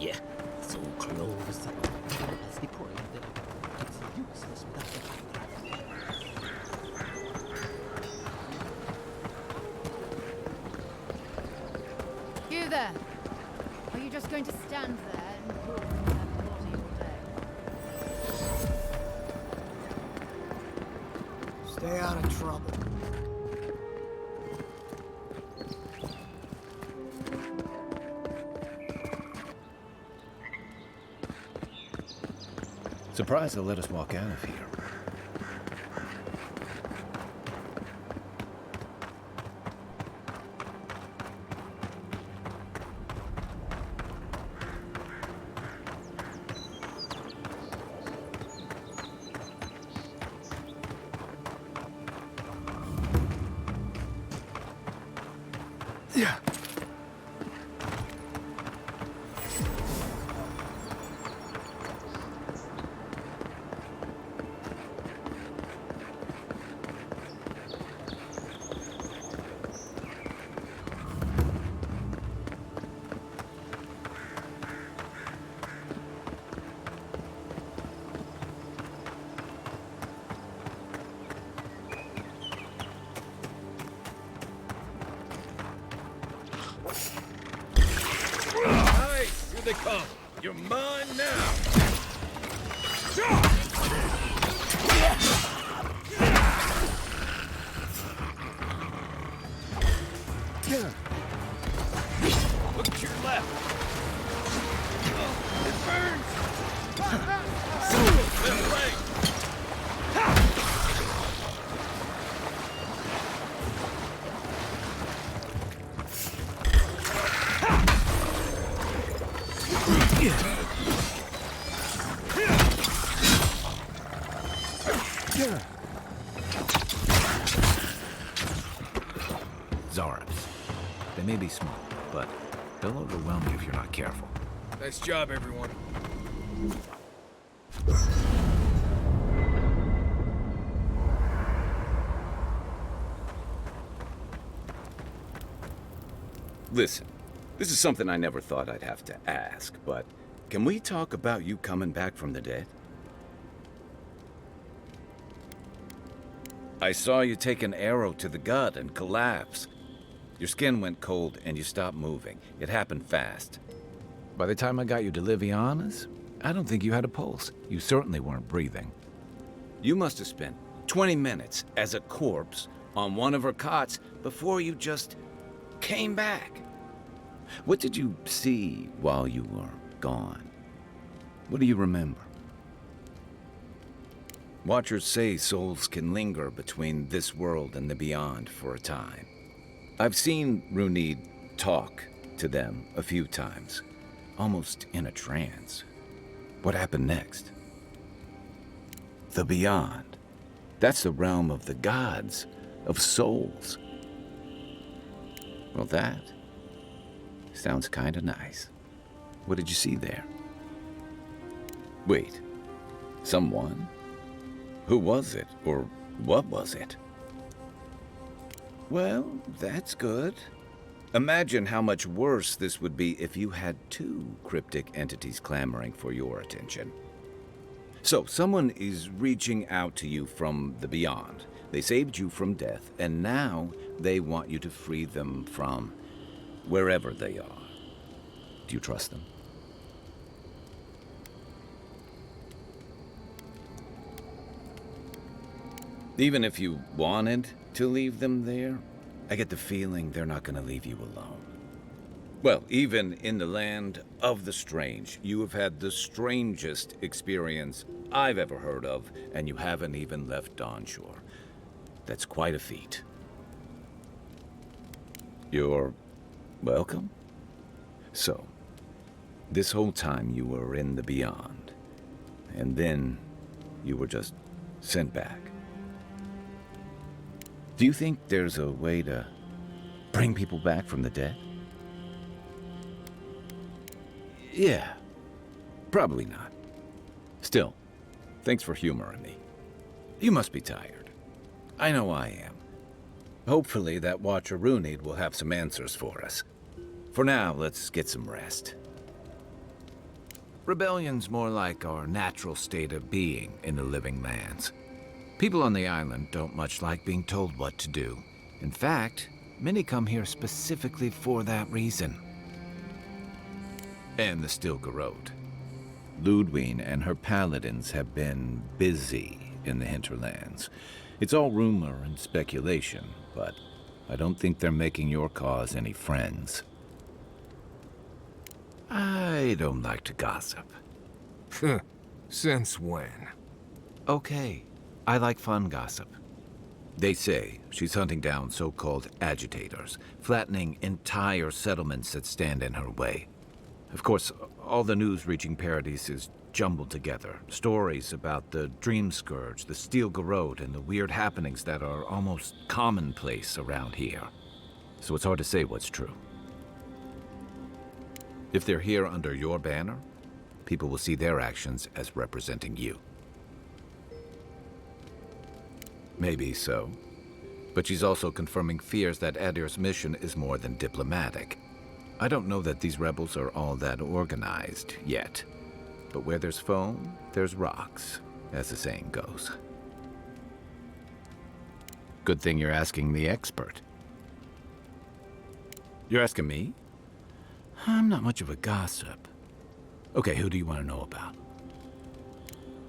Yeah, so close. That's the point. It's useless without the You there! Are you just going to stand there and pull from that body all day? Stay out of trouble. Surprised they'll let us walk out of here. Yeah. Here they come. You're mine now. Look to your left. It burns. Left leg. Zarabs. They may be small, but they'll overwhelm you if you're not careful. Nice job, everyone. Listen, this is something I never thought I'd have to ask, but can we talk about you coming back from the dead? I saw you take an arrow to the gut and collapse. Your skin went cold and you stopped moving. It happened fast. By the time I got you to Liviana's, I don't think you had a pulse. You certainly weren't breathing. You must have spent 20 minutes as a corpse on one of her cots before you just came back. What did you see while you were gone? What do you remember? Watchers say souls can linger between this world and the beyond for a time. I've seen Runid talk to them a few times, almost in a trance. What happened next? The beyond. That's the realm of the gods, of souls. Well, that sounds kinda nice. What did you see there? Wait, someone? Who was it, or what was it? Well, that's good. Imagine how much worse this would be if you had two cryptic entities clamoring for your attention. So, someone is reaching out to you from the beyond. They saved you from death, and now they want you to free them from wherever they are. Do you trust them? Even if you wanted to leave them there, I get the feeling they're not going to leave you alone. Well, even in the land of the strange, you have had the strangest experience I've ever heard of, and you haven't even left Dawnshore. That's quite a feat. You're welcome. So, this whole time you were in the beyond, and then you were just sent back. Do you think there's a way to bring people back from the dead? Yeah, probably not. Still, thanks for humoring me. You must be tired. I know I am. Hopefully that Watcher Runid will have some answers for us. For now, let's get some rest. Rebellion's more like our natural state of being in the living lands. People on the island don't much like being told what to do. In fact, many come here specifically for that reason. And the Stilgarrote. Ludwine and her paladins have been busy in the hinterlands. It's all rumor and speculation, but I don't think they're making your cause any friends. I don't like to gossip. Since when? Okay, I like fun gossip. They say she's hunting down so-called agitators, flattening entire settlements that stand in her way. Of course, all the news reaching Paradis is jumbled together. Stories about the Dream Scourge, the Stilgarrote, and the weird happenings that are almost commonplace around here. So it's hard to say what's true. If they're here under your banner, people will see their actions as representing you. Maybe so. But she's also confirming fears that Adir's mission is more than diplomatic. I don't know that these rebels are all that organized yet. But where there's foam, there's rocks, as the saying goes. Good thing you're asking the expert. You're asking me? I'm not much of a gossip. Okay, who do you want to know about?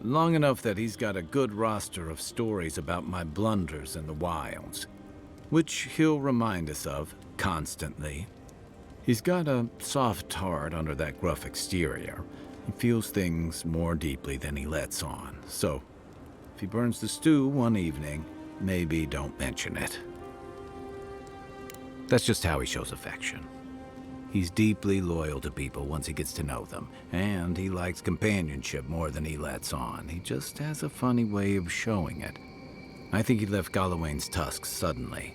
Long enough that he's got a good roster of stories about my blunders in the wilds, which he'll remind us of constantly. He's got a soft heart under that gruff exterior. He feels things more deeply than he lets on, so if he burns the stew one evening, maybe don't mention it. That's just how he shows affection. He's deeply loyal to people once he gets to know them, and he likes companionship more than he lets on. He just has a funny way of showing it. I think he left Gallowayne's tusks suddenly,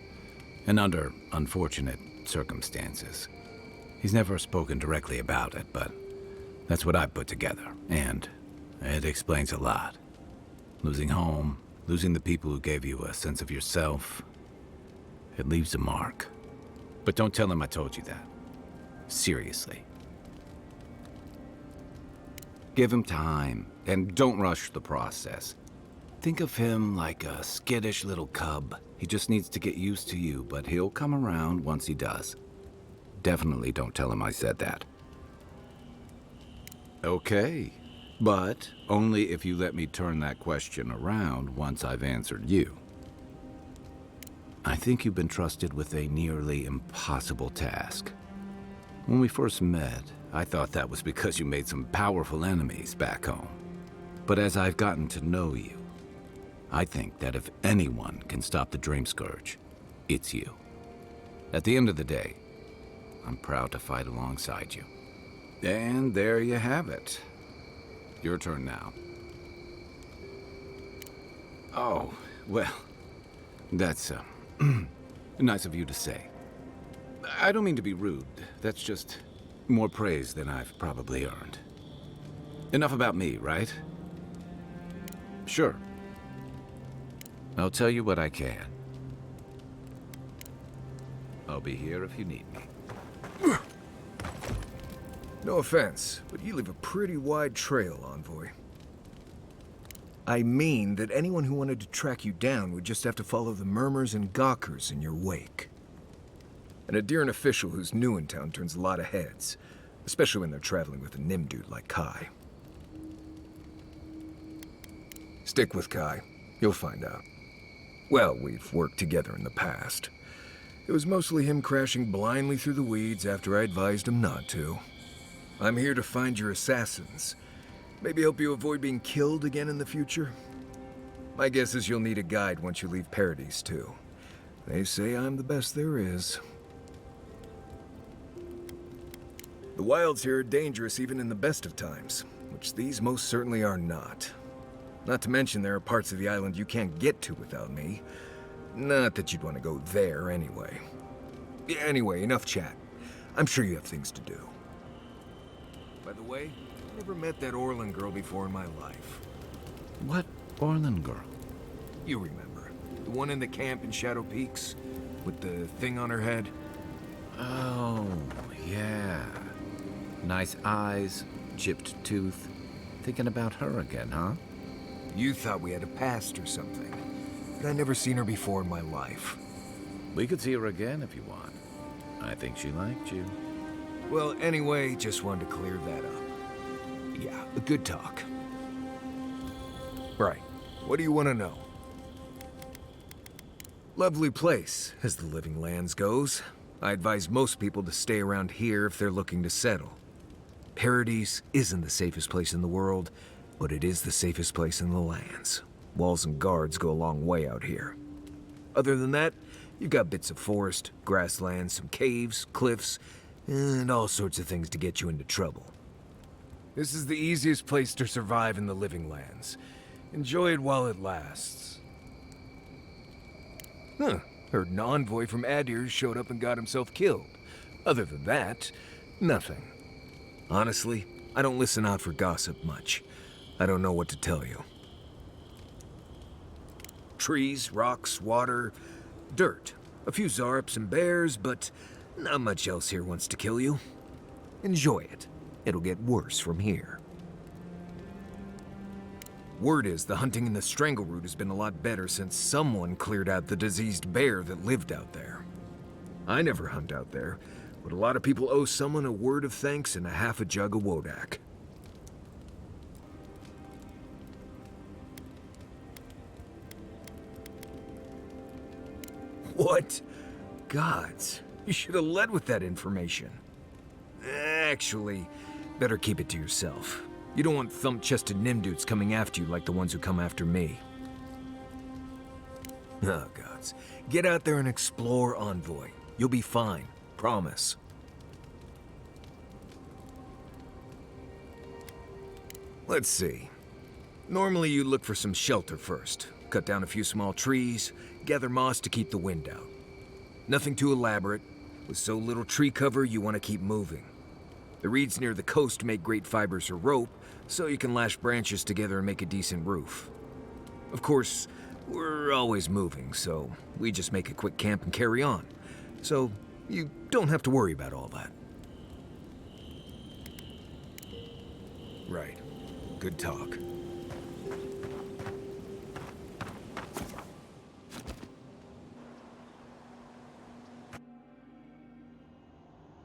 and under unfortunate circumstances. He's never spoken directly about it, but that's what I put together, and it explains a lot. Losing home, losing the people who gave you a sense of yourself, it leaves a mark. But don't tell him I told you that. Seriously. Give him time, and don't rush the process. Think of him like a skittish little cub. He just needs to get used to you, but he'll come around once he does. Definitely don't tell him I said that. Okay, but only if you let me turn that question around once I've answered you. I think you've been trusted with a nearly impossible task. When we first met, I thought that was because you made some powerful enemies back home. But as I've gotten to know you, I think that if anyone can stop the Dream Scourge, it's you. At the end of the day, I'm proud to fight alongside you. And there you have it. Your turn now. Oh, well, that's nice of you to say. I don't mean to be rude. That's just more praise than I've probably earned. Enough about me, right? Sure. I'll tell you what I can. I'll be here if you need me. No offense, but you leave a pretty wide trail, Envoy. I mean that anyone who wanted to track you down would just have to follow the murmurs and gawkers in your wake. An Adiran official who's new in town turns a lot of heads, especially when they're traveling with a Nim dude like Kai. Stick with Kai. You'll find out. Well, we've worked together in the past. It was mostly him crashing blindly through the weeds after I advised him not to. I'm here to find your assassins. Maybe help you avoid being killed again in the future. My guess is you'll need a guide once you leave Paradis, too. They say I'm the best there is. The wilds here are dangerous even in the best of times, which these most certainly are not. Not to mention there are parts of the island you can't get to without me. Not that you'd want to go there anyway. Anyway, enough chat. I'm sure you have things to do. By the way, I never met that Orlan girl before in my life. What Orlan girl? You remember. The one in the camp in Shadow Peaks? With the thing on her head? Oh, yeah. Nice eyes, chipped tooth. Thinking about her again, huh? You thought we had a past or something, but I never seen her before in my life. We could see her again if you want. I think she liked you. Well, anyway, just wanted to clear that up. Yeah, a good talk. Right. What do you want to know? Lovely place, as the Living Lands goes. I advise most people to stay around here if they're looking to settle. Paradise isn't the safest place in the world, but it is the safest place in the lands. Walls and guards go a long way out here. Other than that, you've got bits of forest, grasslands, some caves, cliffs, and all sorts of things to get you into trouble. This is the easiest place to survive in the Living Lands. Enjoy it while it lasts. Heard an envoy from Adir showed up and got himself killed. Other than that, nothing. Honestly, I don't listen out for gossip much. I don't know what to tell you. Trees, rocks, water, dirt. A few Zarps and bears, but not much else here wants to kill you. Enjoy it. It'll get worse from here. Word is the hunting in the Strangleroot has been a lot better since someone cleared out the diseased bear that lived out there. I never hunt out there, but a lot of people owe someone a word of thanks and a half a jug of Wodak. What? Gods, you should have led with that information. Actually, better keep it to yourself. You don't want thump-chested Nimdudes coming after you like the ones who come after me. Oh, gods. Get out there and explore, Envoy. You'll be fine. Promise. Let's see. Normally you look for some shelter first. Cut down a few small trees, gather moss to keep the wind out. Nothing too elaborate. With so little tree cover, you want to keep moving. The reeds near the coast make great fibers for rope, so you can lash branches together and make a decent roof. Of course, we're always moving, so we just make a quick camp and carry on. So you don't have to worry about all that. Right. Good talk.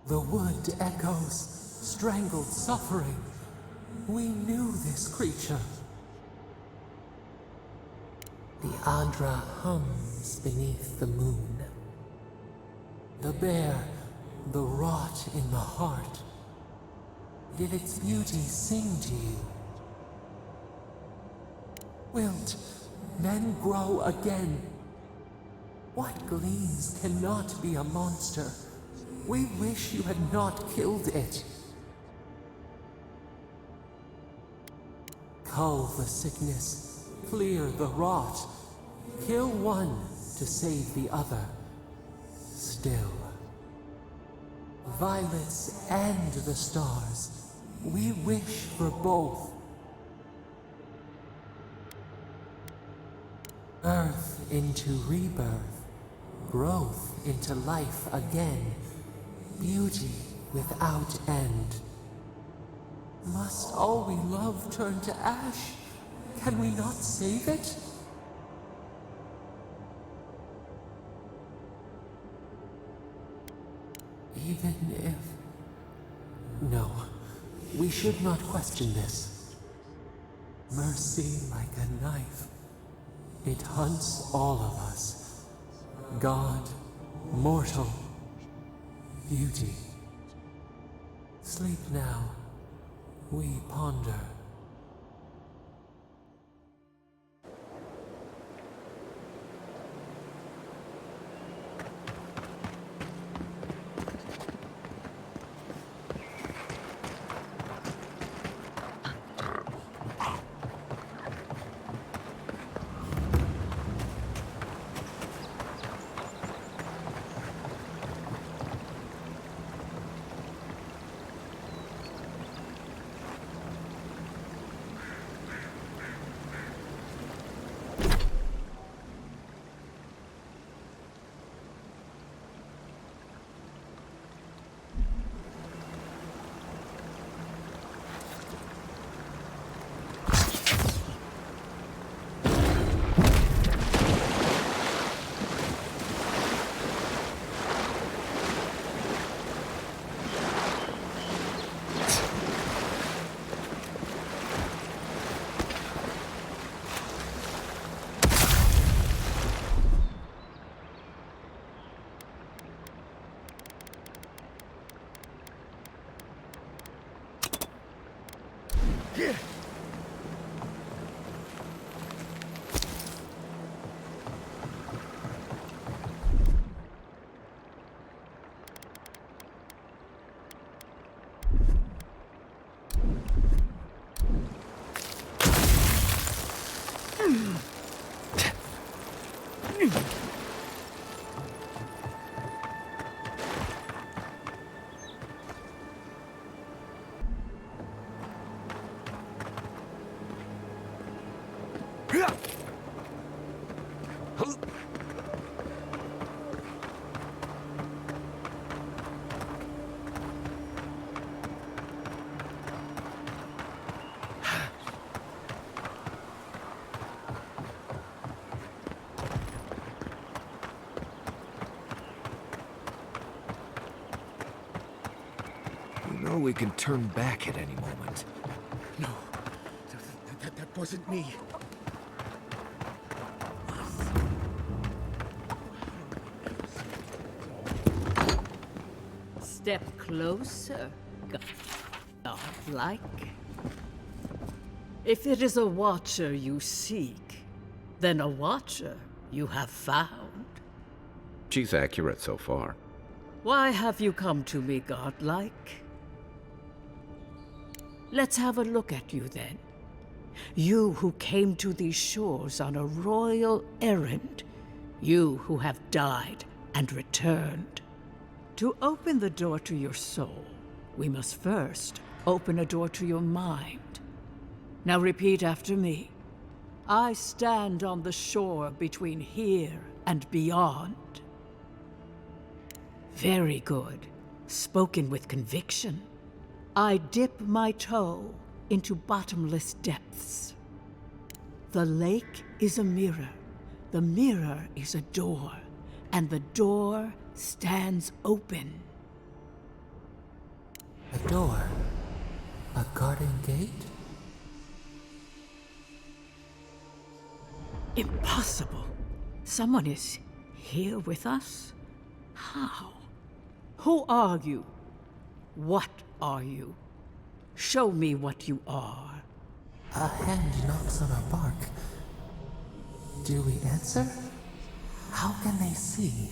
The wood echoes, strangled suffering. We knew this creature. The Andra hums beneath the moon. The bear, the rot in the heart. Did its beauty sing to you? Wilt men grow again? What gleams cannot be a monster? We wish you had not killed it. Cull the sickness, clear the rot. Kill one to save the other. Still. Violets and the stars. We wish for both. Birth into rebirth. Growth into life again. Beauty without end. Must all we love turn to ash? Can we not save it? Even if... No, we should not question this. Mercy like a knife. It hunts all of us. God, mortal, beauty. Sleep now. We ponder. You know we can turn back at any moment. No, that wasn't me. Step closer, godlike. If it is a watcher you seek, then a watcher you have found. She's accurate so far. Why have you come to me, godlike? Let's have a look at you then. You who came to these shores on a royal errand. You who have died and returned. To open the door to your soul, we must first open a door to your mind. Now repeat after me. I stand on the shore between here and beyond. Very good. Spoken with conviction. I dip my toe into bottomless depths. The lake is a mirror. The mirror is a door. And the door stands open. A door? A garden gate? Impossible. Someone is here with us? How? Who are you? What are you? Show me what you are. A hand knocks on our bark. Do we answer? How can they see?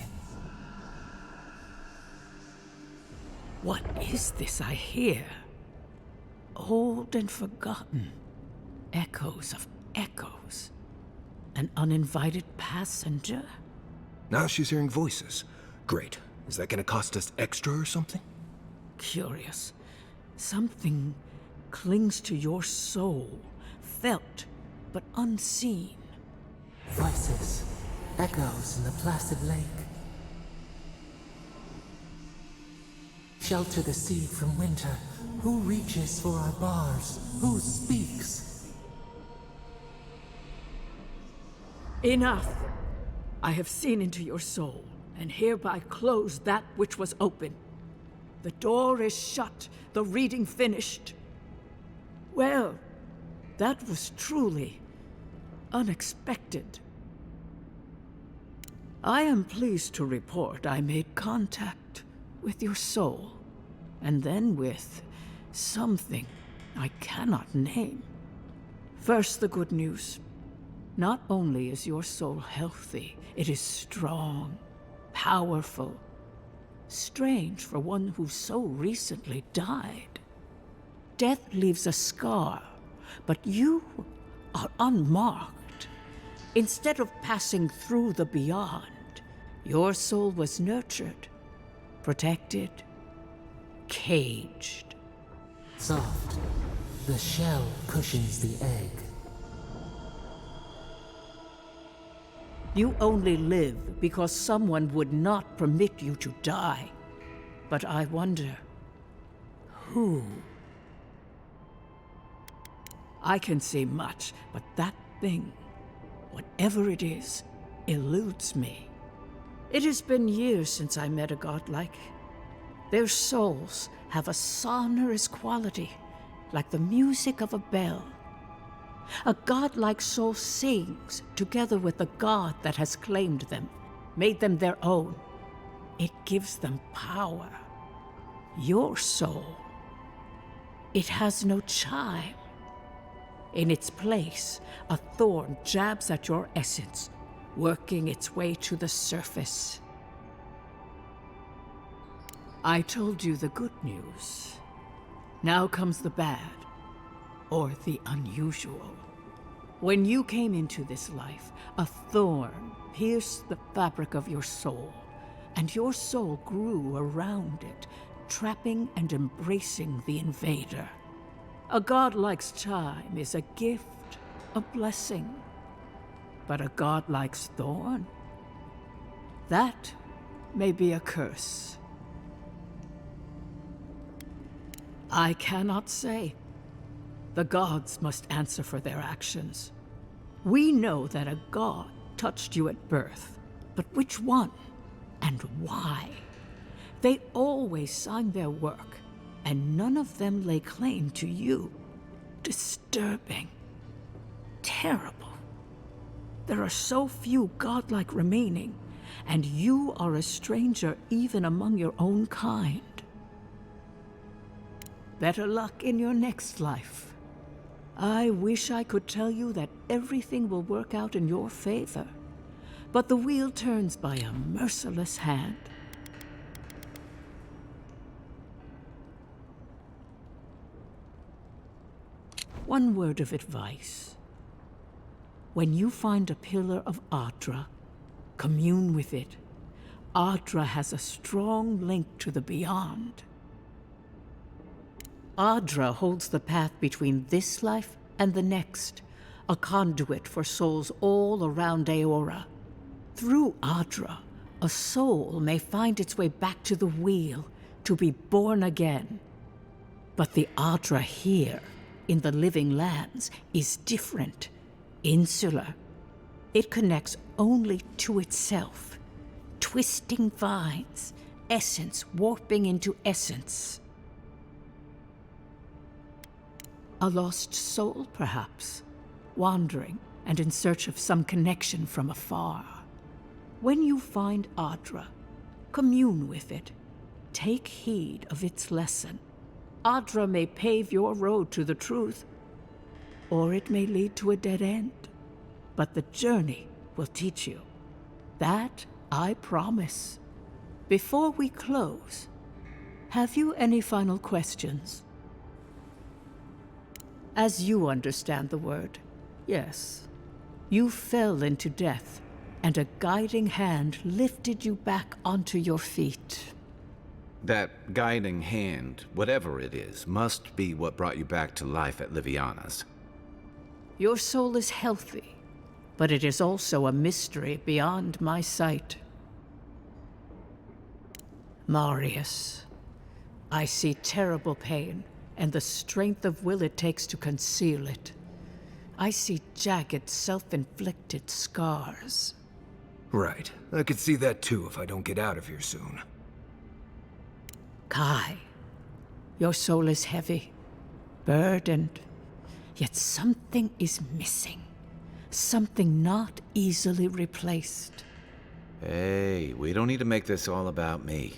What is this I hear? Old and forgotten. Echoes of echoes. An uninvited passenger? Now she's hearing voices. Great. Is that gonna cost us extra or something? Curious. Something clings to your soul, felt but unseen. Voices. Echoes in the placid lake. Shelter the seed from winter. Who reaches for our bars? Who speaks? Enough! I have seen into your soul, and hereby close that which was open. The door is shut, the reading finished. Well, that was truly unexpected. I am pleased to report I made contact with your soul, and then with something I cannot name. First, the good news. Not only is your soul healthy, it is strong, powerful. Strange for one who so recently died. Death leaves a scar, but you are unmarked. Instead of passing through the beyond, your soul was nurtured, protected, caged. Soft. The shell cushions the egg. You only live because someone would not permit you to die. But I wonder, who? I can say much, but that thing, whatever it is, eludes me. It has been years since I met a godlike. Their souls have a sonorous quality, like the music of a bell. A godlike soul sings together with the god that has claimed them, made them their own. It gives them power. Your soul, it has no chime, In its place, a thorn jabs at your essence, working its way to the surface. I told you the good news. Now comes the bad, or the unusual. When you came into this life, a thorn pierced the fabric of your soul, and your soul grew around it, trapping and embracing the invader. A godlike's time is a gift, a blessing. But a godlike's thorn? That may be a curse. I cannot say. The gods must answer for their actions. We know that a god touched you at birth, but which one and why? They always sign their work, and none of them lay claim to you. Disturbing. Terrible. There are so few godlike remaining, and you are a stranger even among your own kind. Better luck in your next life. I wish I could tell you that everything will work out in your favor, but the wheel turns by a merciless hand. One word of advice. When you find a pillar of Adra, commune with it. Adra has a strong link to the beyond. Adra holds the path between this life and the next, a conduit for souls all around Aora. Through Adra, a soul may find its way back to the wheel, to be born again. But the Adra here, in the living lands, is different, insular. It connects only to itself, twisting vines, essence warping into essence. A lost soul, perhaps, wandering and in search of some connection from afar. When you find Adra, commune with it. Take heed of its lesson. Adra may pave your road to the truth, or it may lead to a dead end. But the journey will teach you. That I promise. Before we close, have you any final questions? As you understand the word, yes. You fell into death, and a guiding hand lifted you back onto your feet. That guiding hand, whatever it is, must be what brought you back to life at Liviana's. Your soul is healthy, but it is also a mystery beyond my sight. Marius, I see terrible pain, and the strength of will it takes to conceal it. I see jagged, self-inflicted scars. Right. I could see that too if I don't get out of here soon. Kai, your soul is heavy, burdened, yet something is missing. Something not easily replaced. Hey, we don't need to make this all about me.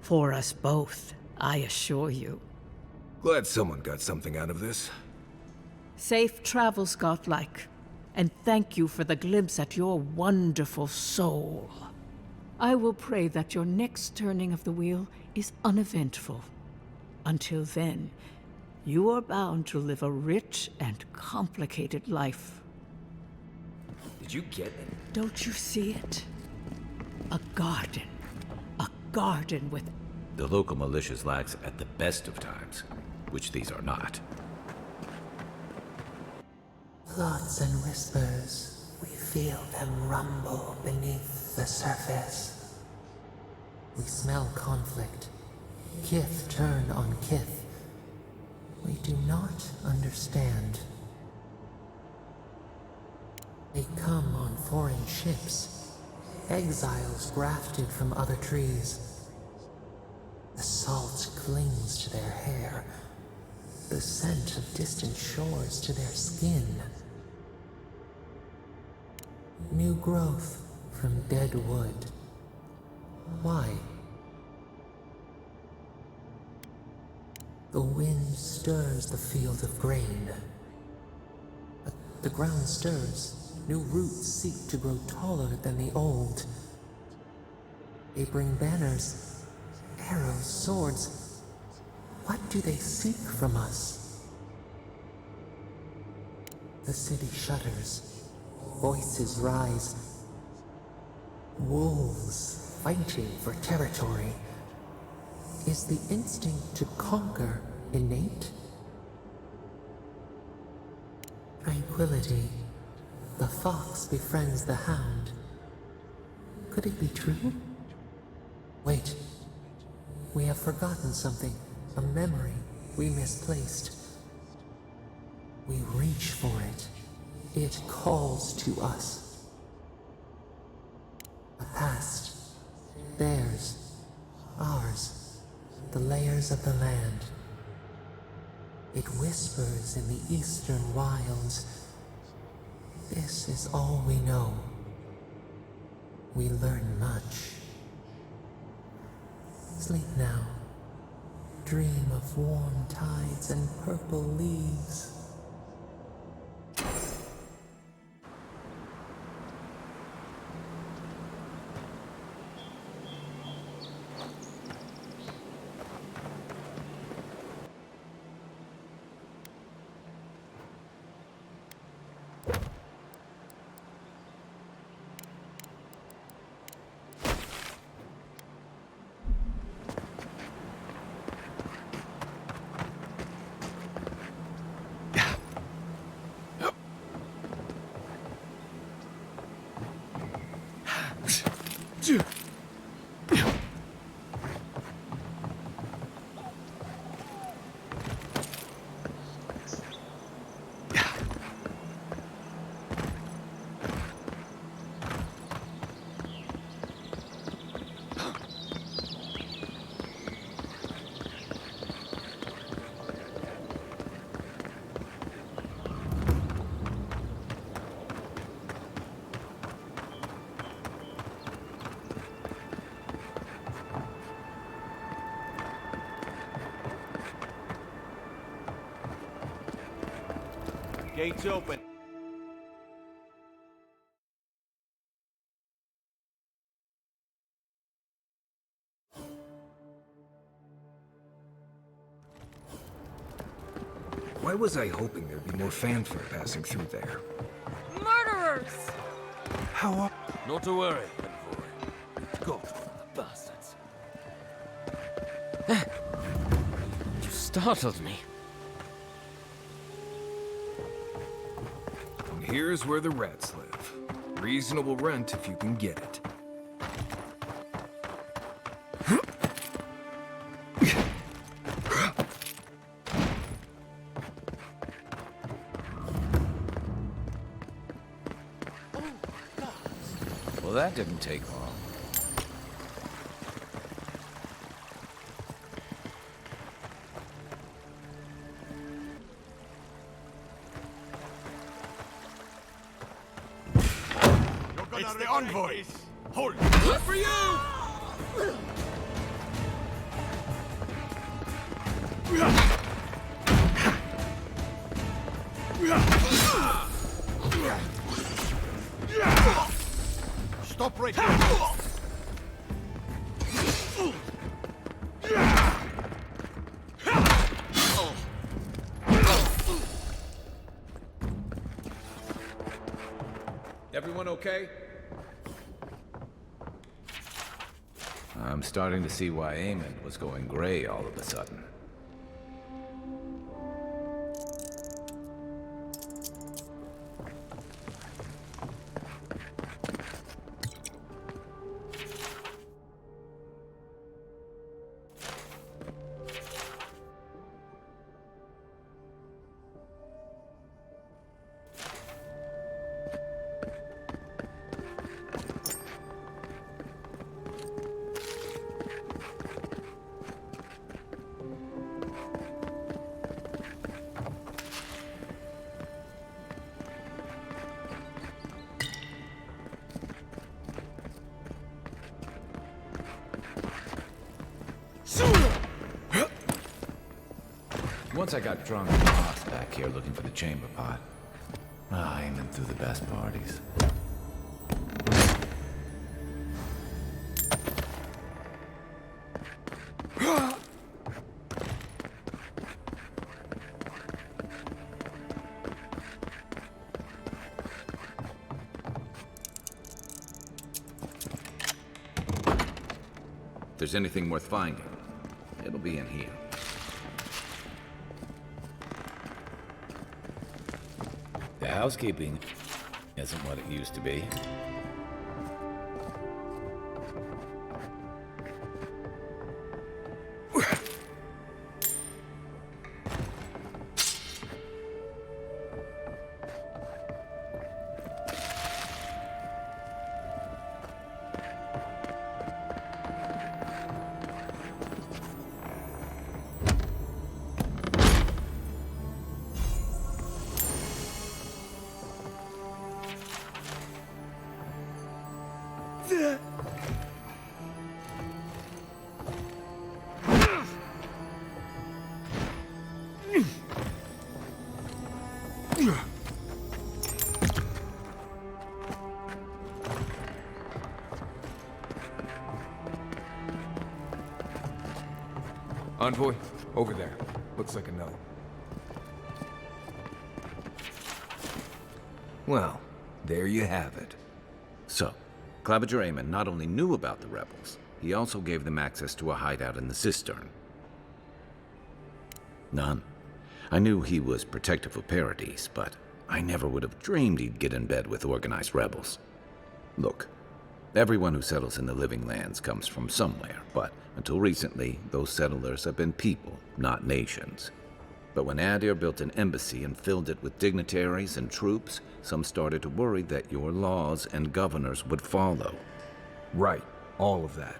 For us both, I assure you. Glad someone got something out of this. Safe travels, godlike, and thank you for the glimpse at your wonderful soul. I will pray that your next turning of the wheel is uneventful. Until then, you are bound to live a rich and complicated life. Did you get it? Don't you see it? A garden. A garden with... The local militias lax at the best of times, which these are not. Thoughts and whispers, we feel them rumble beneath the surface. We smell conflict. Kith turn on kith. We do not understand. They come on foreign ships, exiles grafted from other trees. The salt clings to their hair, the scent of distant shores to their skin. New growth from dead wood. Why? The wind stirs the field of grain. The ground stirs. New roots seek to grow taller than the old. They bring banners, arrows, swords. What do they seek from us? The city shudders. Voices rise. Wolves fighting for territory. Is the instinct to conquer innate? Tranquility. The fox befriends the hound. Could it be true? Wait. We have forgotten something. A memory we misplaced. We reach for it. It calls to us. A past. Theirs. Ours. The layers of the land. It whispers in the eastern wilds. This is all we know. We learn much. Sleep now. Dream of warm tides and purple leaves. Gates open. Why was I hoping there'd be more fanfare passing through there? Murderers! How Not to worry, Envoy. Go, bastards. You startled me. And here's where the rats live. Reasonable rent if you can get it. Well, that didn't take long. It's the Envoy! Hold! Good for you! Stop right here! Everyone okay? I'm starting to see why Eamon was going gray all of a sudden. Once I got drunk and lost back here looking for the chamber pot. I ain't been through the best parties. If there's anything worth finding, it'll be in here. The housekeeping isn't what it used to be. Envoy, over there. Looks like a note. Well, there you have it. So, Claviger Amon not only knew about the rebels, he also gave them access to a hideout in the cistern. None. I knew he was protective of Paradise, but I never would have dreamed he'd get in bed with organized rebels. Look, everyone who settles in the Living Lands comes from somewhere, but until recently, those settlers have been people, not nations. But when Adir built an embassy and filled it with dignitaries and troops, some started to worry that your laws and governors would follow. Right, all of that.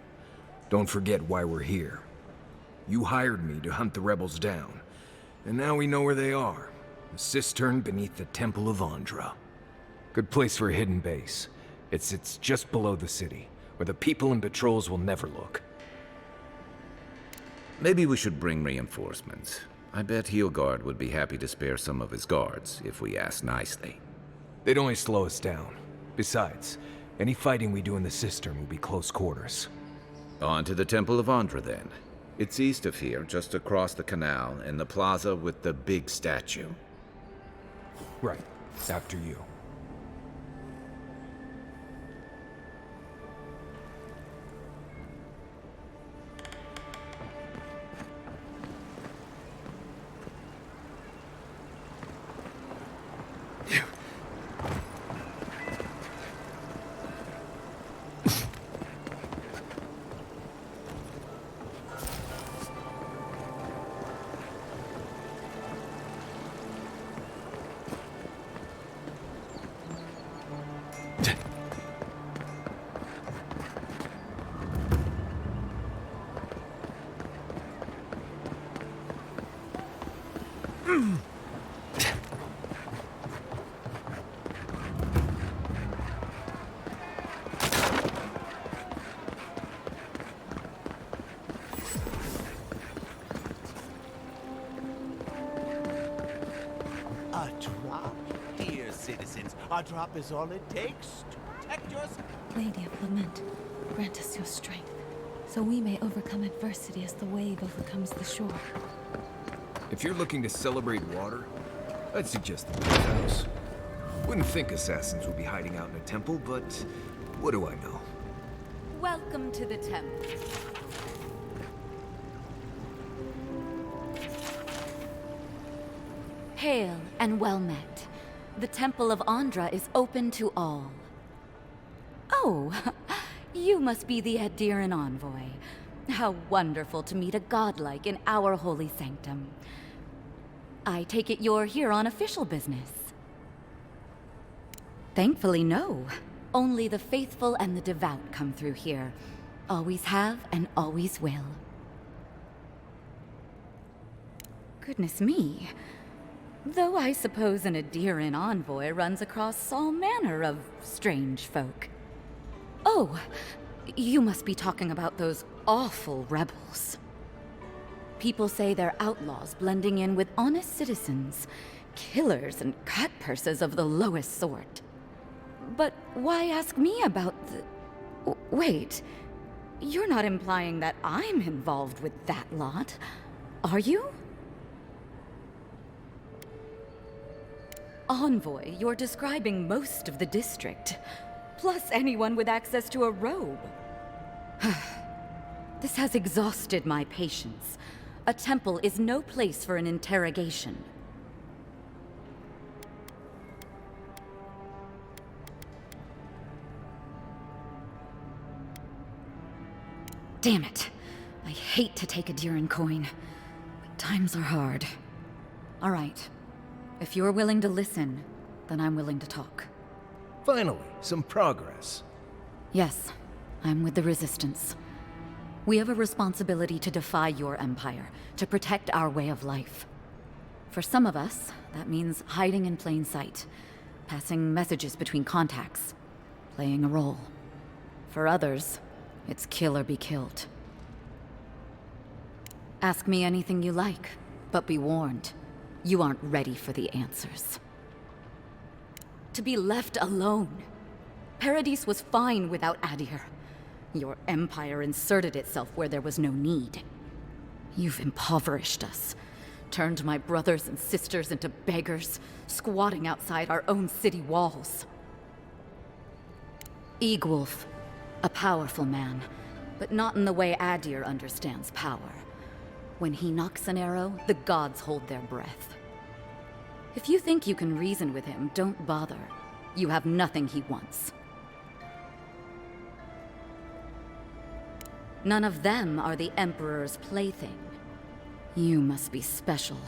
Don't forget why we're here. You hired me to hunt the rebels down, and now we know where they are. The cistern beneath the Temple of Andra. Good place for a hidden base. It sits just below the city, where the people and patrols will never look. Maybe we should bring reinforcements. I bet Heelguard would be happy to spare some of his guards, if we ask nicely. They'd only slow us down. Besides, any fighting we do in the cistern will be close quarters. On to the Temple of Andra, then. It's east of here, just across the canal, in the plaza with the big statue. Right, after you. A drop, dear citizens. A drop is all it takes to protect yourself. Lady of Lament, grant us your strength, so we may overcome adversity as the wave overcomes the shore. If you're looking to celebrate water, I'd suggest the Big House. Wouldn't think assassins would be hiding out in a temple, but what do I know? Welcome to the temple. Hail and well met. The Temple of Andra is open to all. Oh, you must be the Adiran envoy. How wonderful to meet a godlike in our holy sanctum. I take it you're here on official business. Thankfully, no. Only the faithful and the devout come through here. Always have and always will. Goodness me. Though I suppose an Adiran envoy runs across all manner of strange folk. Oh, you must be talking about those awful rebels. people say they're outlaws blending in with honest citizens, killers and cut-purses of the lowest sort. But why ask me about the... Wait, you're not implying that I'm involved with that lot, are you? Envoy, you're describing most of the district, plus anyone with access to a robe. This has exhausted my patience. A temple is no place for an interrogation. Damn it. I hate to take a Diran coin, but times are hard. All right. If you're willing to listen, then I'm willing to talk. Finally, some progress. Yes, I'm with the Resistance. We have a responsibility to defy your empire, to protect our way of life. For some of us, that means hiding in plain sight, passing messages between contacts, playing a role. For others, it's kill or be killed. Ask me anything you like, but be warned, you aren't ready for the answers. To be left alone. Paradis was fine without Adir. Your empire inserted itself where there was no need. You've impoverished us, turned my brothers and sisters into beggars, squatting outside our own city walls. Eagwolf, a powerful man, but not in the way Adir understands power. When he knocks an arrow, the gods hold their breath. If you think you can reason with him, don't bother. You have nothing he wants. None of them are the Emperor's plaything. You must be special,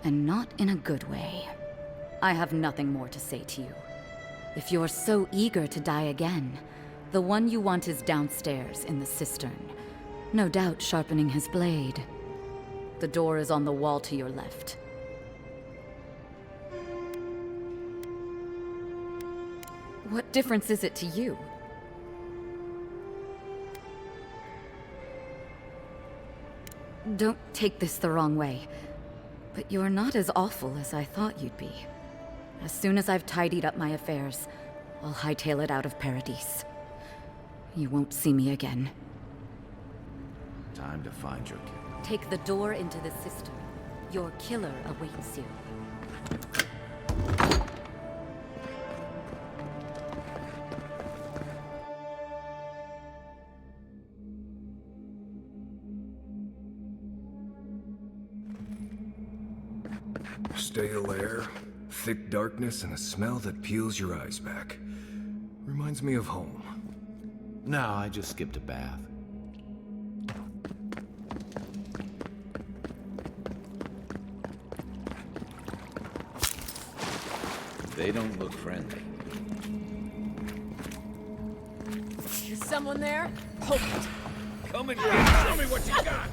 and not in a good way. I have nothing more to say to you. If you're so eager to die again, the one you want is downstairs in the cistern, no doubt sharpening his blade. The door is on the wall to your left. What difference is it to you? Don't take this the wrong way, but you're not as awful as I thought you'd be. As soon as I've tidied up my affairs, I'll hightail it out of Paradis. You won't see me again. Time to find your killer. Take the door into the cistern. Your killer awaits you. Stale air, thick darkness, and a smell that peels your eyes back. Reminds me of home. No, I just skipped a bath. They don't look friendly. Is someone there? Hold it. Come and show me what you got!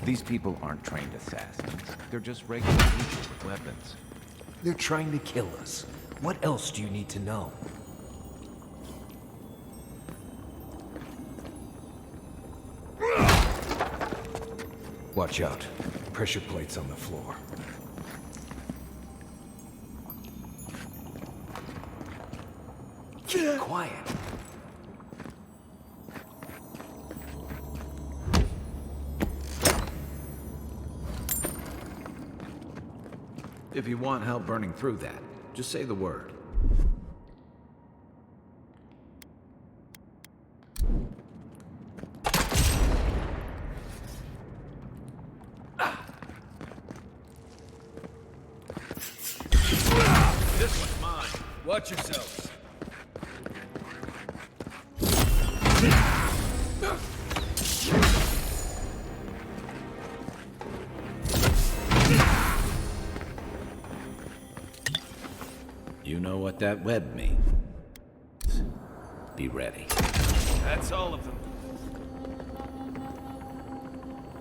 These people aren't trained assassins. They're just regular people with weapons. They're trying to kill us. What else do you need to know? Watch out. Pressure plates on the floor. Keep quiet. If you want help burning through that, just say the word. This one's mine. Watch yourselves. You know what that web means. Be ready. That's all of them.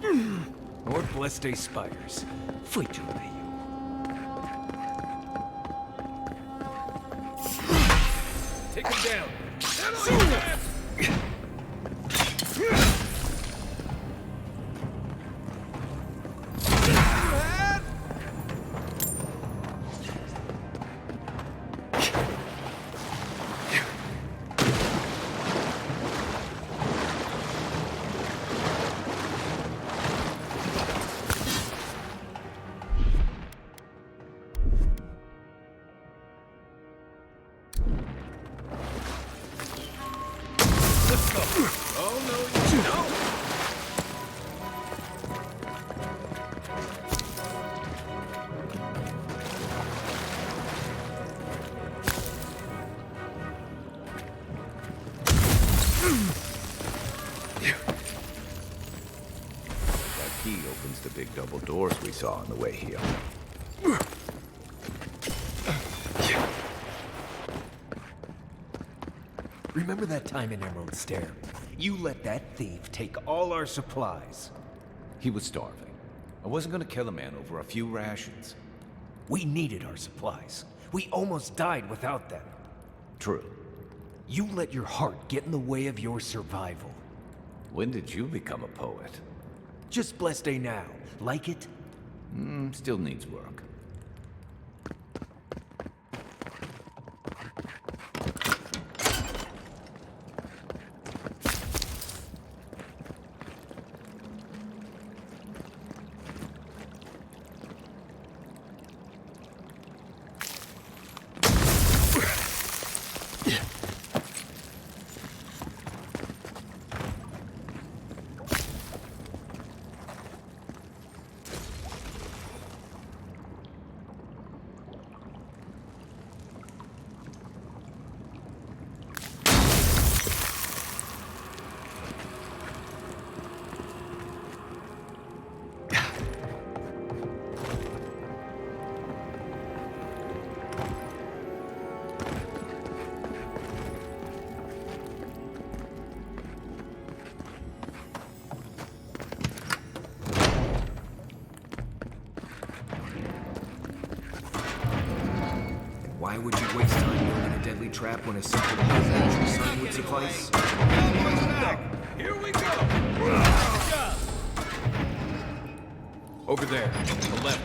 Or Bleste spiders. Fujurayu. Take him down. That's all you can. Key opens the big double doors we saw on the way here. Remember that time in Emerald Stair? You let that thief take all our supplies. He was starving. I wasn't gonna kill a man over a few rations. We needed our supplies. We almost died without them. True. You let your heart get in the way of your survival. When did you become a poet? Just Bleste now. Like it? Still needs work. Why would you waste time building a deadly trap when a simple residential sign would suffice? Here we go! Over there, on the left.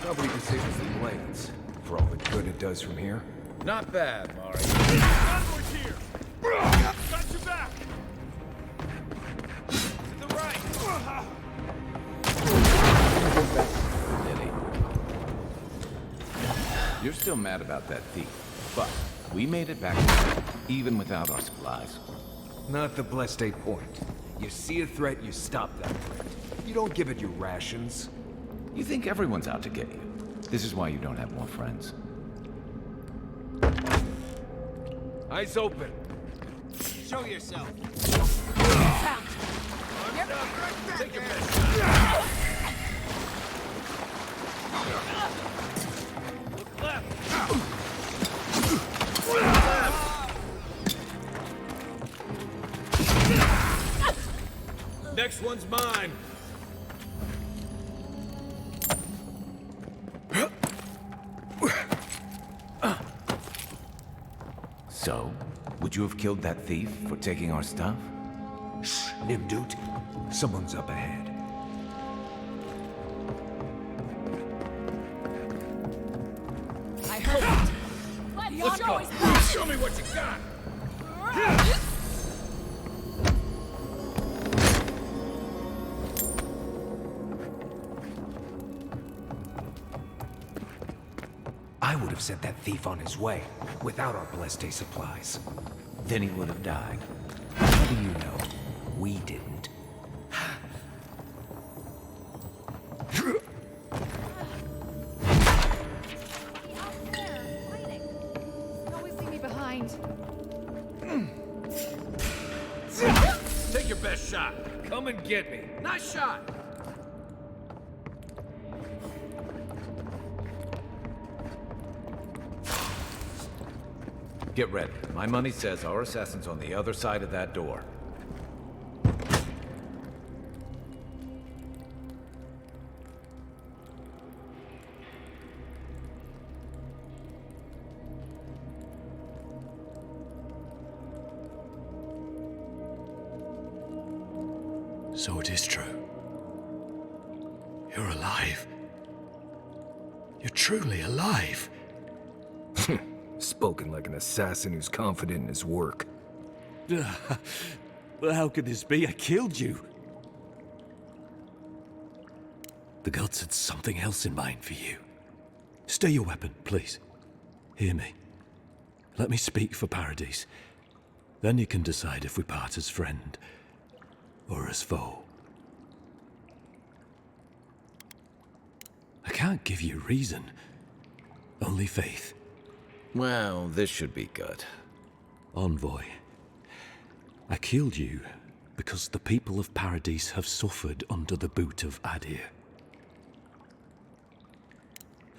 Probably disables the blades, for all the good it does from here. Not bad, Mari. Convoy's here! Got your back! To the right! You're still mad about that thief, but we made it back even without our supplies. Not the Bleste point. You see a threat, you stop that threat. You don't give it your rations. You think everyone's out to get you. This is why you don't have more friends. Eyes open. Show yourself. Take your best shot. Look left. Next one's mine. So, would you have killed that thief for taking our stuff? Shh, Nimdut. Someone's up ahead. I heard it. Let's go. Show me what you got. I would have sent that thief on his way, without our Bleste supplies. Then he would have died. How do you know? We didn't. Out there, fighting. Always leave me behind. Take your best shot. Come and get me. Nice shot. Get ready. My money says our assassin's on the other side of that door. So it is true. You're alive. You're truly alive. Spoken like an assassin who's confident in his work. Well, how could this be? I killed you. The gods had something else in mind for you. Stay your weapon, please. Hear me. Let me speak for Paradise. Then you can decide if we part as friend or as foe. I can't give you reason, only faith. Well, this should be good. Envoy, I killed you because the people of Paradise have suffered under the boot of Adir.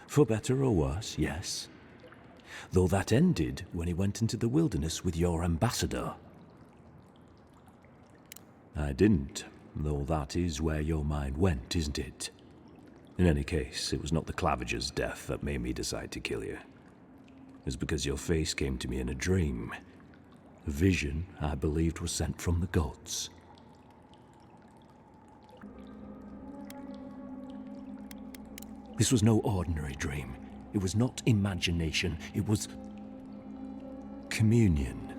For better or worse, yes. Though that ended when he went into the wilderness with your ambassador. I didn't, though that is where your mind went, isn't it? In any case, it was not the Clavager's death that made me decide to kill you. It was because your face came to me in a dream. A vision I believed was sent from the gods. This was no ordinary dream. It was not imagination. It was communion.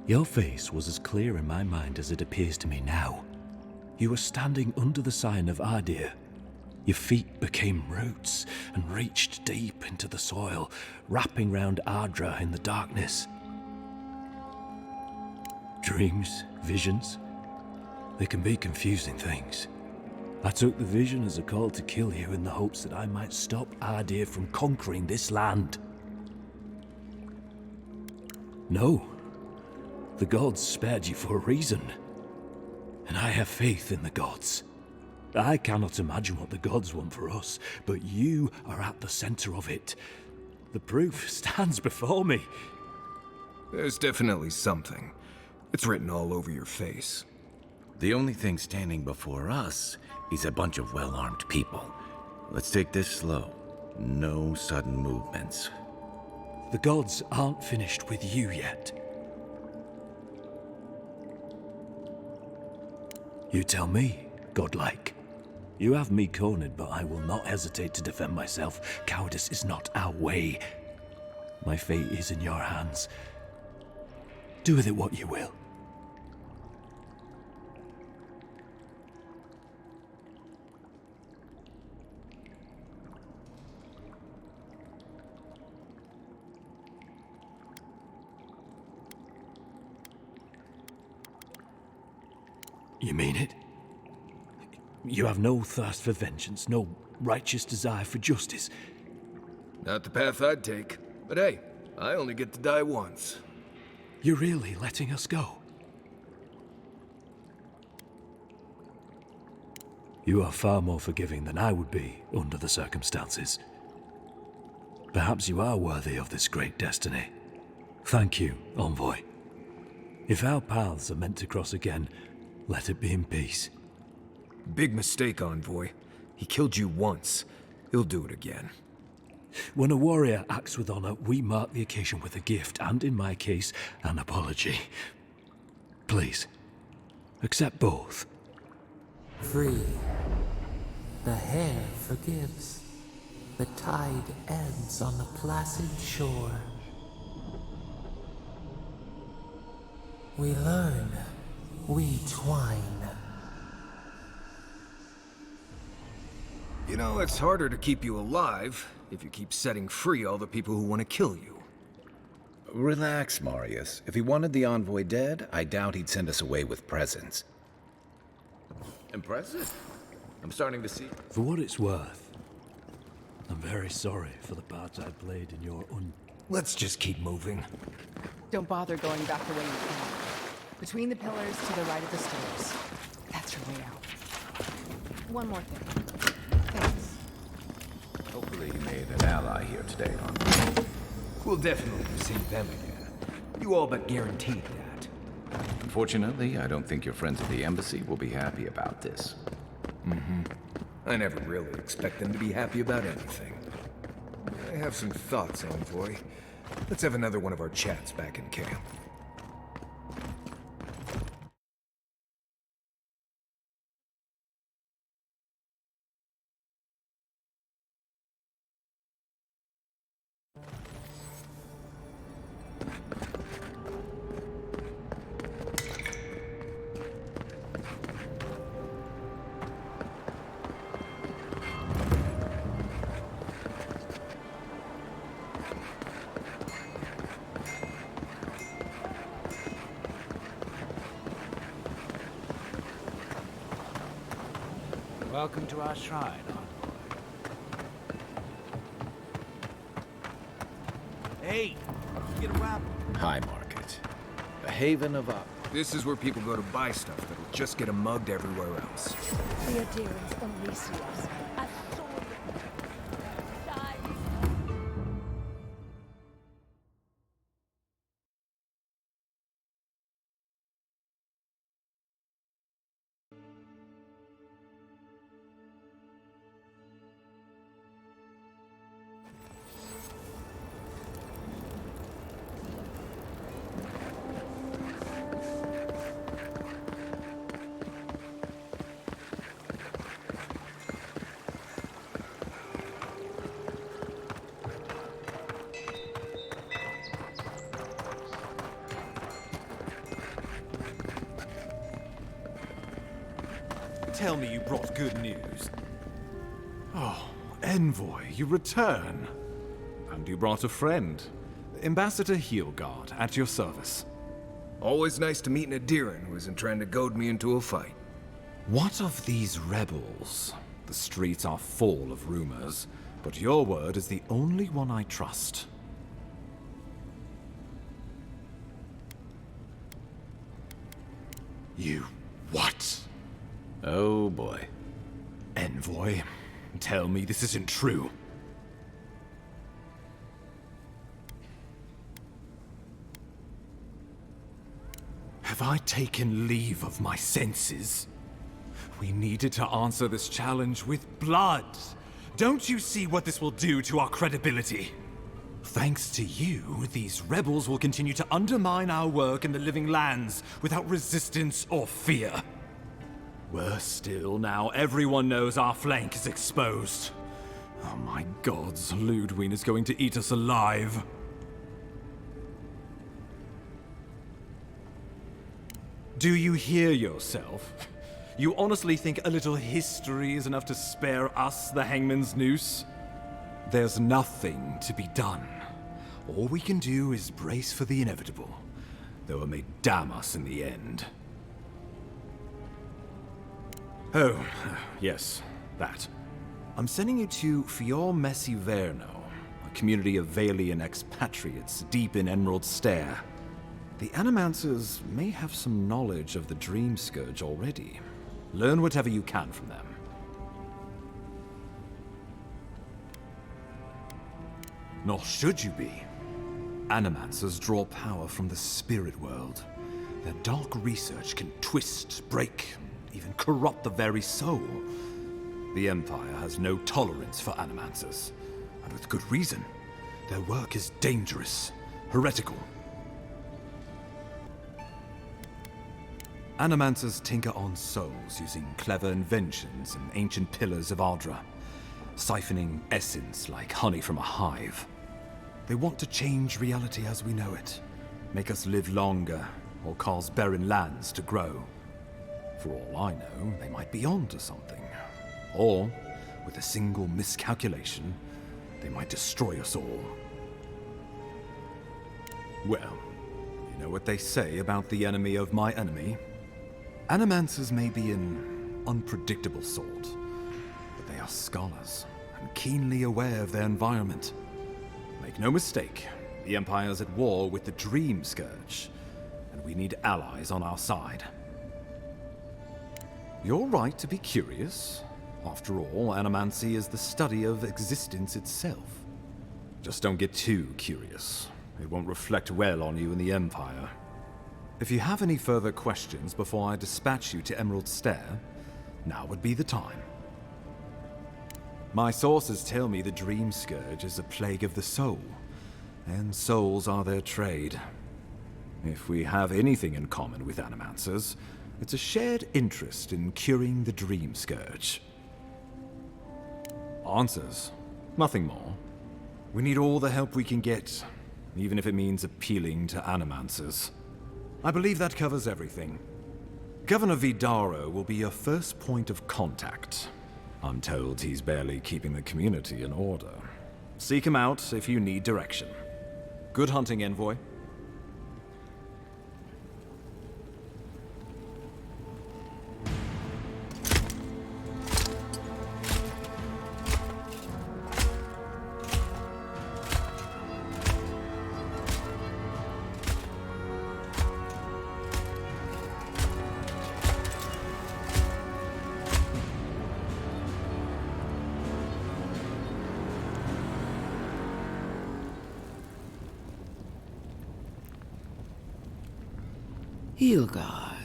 Your face was as clear in my mind as it appears to me now. You were standing under the sign of Adir. Your feet became roots and reached deep into the soil, wrapping round Ardra in the darkness. Dreams, visions, they can be confusing things. I took the vision as a call to kill you in the hopes that I might stop Adir from conquering this land. No, the gods spared you for a reason, and I have faith in the gods. I cannot imagine what the gods want for us, but you are at the center of it. The proof stands before me. There's definitely something. It's written all over your face. The only thing standing before us is a bunch of well-armed people. Let's take this slow. No sudden movements. The gods aren't finished with you yet. You tell me, godlike. You have me cornered, but I will not hesitate to defend myself. Cowardice is not our way. My fate is in your hands. Do with it what you will. You mean it? You have no thirst for vengeance, no righteous desire for justice. Not the path I'd take. But hey, I only get to die once. You're really letting us go? You are far more forgiving than I would be under the circumstances. Perhaps you are worthy of this great destiny. Thank you, Envoy. If our paths are meant to cross again, let it be in peace. Big mistake, Envoy. He killed you once. He'll do it again. When a warrior acts with honor, we mark the occasion with a gift, and in my case, an apology. Please, accept both. Free. The hair forgives. The tide ebbs on the placid shore. We learn. We twine. You know, it's harder to keep you alive if you keep setting free all the people who want to kill you. Relax, Marius. If he wanted the envoy dead, I doubt he'd send us away with presents. Impressive. I'm starting to see. For what it's worth, I'm very sorry for the part I played in your Let's just keep moving. Don't bother going back the way you came. Between the pillars to the right of the stairs. That's your way out. One more thing. Thanks. Hopefully you made an ally here today, huh? We'll definitely see them again. You all but guaranteed that. Unfortunately, I don't think your friends at the embassy will be happy about this. I never really expect them to be happy about anything. I have some thoughts, Envoy. Let's have another one of our chats back in camp. Welcome to our shrine, Envoy. Hey, get a wrap. High Market. A haven of This is where people go to buy stuff that'll just get 'em mugged everywhere else. The Adirans only see us as sword. Die. Tell me you brought good news. Oh, Envoy, you return. And you brought a friend. Ambassador Heelguard, at your service. Always nice to meet an Adiran who isn't trying to goad me into a fight. What of these rebels? The streets are full of rumors, but your word is the only one I trust. You what? Oh boy. Envoy, tell me this isn't true. Have I taken leave of my senses? We needed to answer this challenge with blood. Don't you see what this will do to our credibility? Thanks to you, these rebels will continue to undermine our work in the Living Lands without resistance or fear. Worse still, now everyone knows our flank is exposed. Oh my gods, Ludwig is going to eat us alive. Do you hear yourself? You honestly think a little history is enough to spare us the Hangman's Noose? There's nothing to be done. All we can do is brace for the inevitable, though it may damn us in the end. Oh, yes, that. I'm sending you to Fior Messi Verno, a community of Valian expatriates deep in Emerald Stair. The Animancers may have some knowledge of the Dream Scourge already. Learn whatever you can from them. Nor should you be. Animancers draw power from the spirit world. Their dark research can twist, break, even corrupt the very soul. The Empire has no tolerance for Animancers, and with good reason. Their work is dangerous, heretical. Animancers tinker on souls using clever inventions and ancient pillars of Ardra, siphoning essence like honey from a hive. They want to change reality as we know it, make us live longer, or cause barren lands to grow. For all I know, they might be onto something. Or, with a single miscalculation, they might destroy us all. Well, you know what they say about the enemy of my enemy? Animancers may be an unpredictable sort, but they are scholars and keenly aware of their environment. Make no mistake, the Empire's at war with the Dream Scourge, and we need allies on our side. You're right to be curious. After all, Animancy is the study of existence itself. Just don't get too curious. It won't reflect well on you in the Empire. If you have any further questions before I dispatch you to Emerald Stair, now would be the time. My sources tell me the Dream Scourge is a plague of the soul, and souls are their trade. If we have anything in common with Animancers, it's a shared interest in curing the Dream Scourge. Answers. Nothing more. We need all the help we can get, even if it means appealing to Animancers. I believe that covers everything. Governor Vidaro will be your first point of contact. I'm told he's barely keeping the community in order. Seek him out if you need direction. Good hunting, Envoy. Hilgard.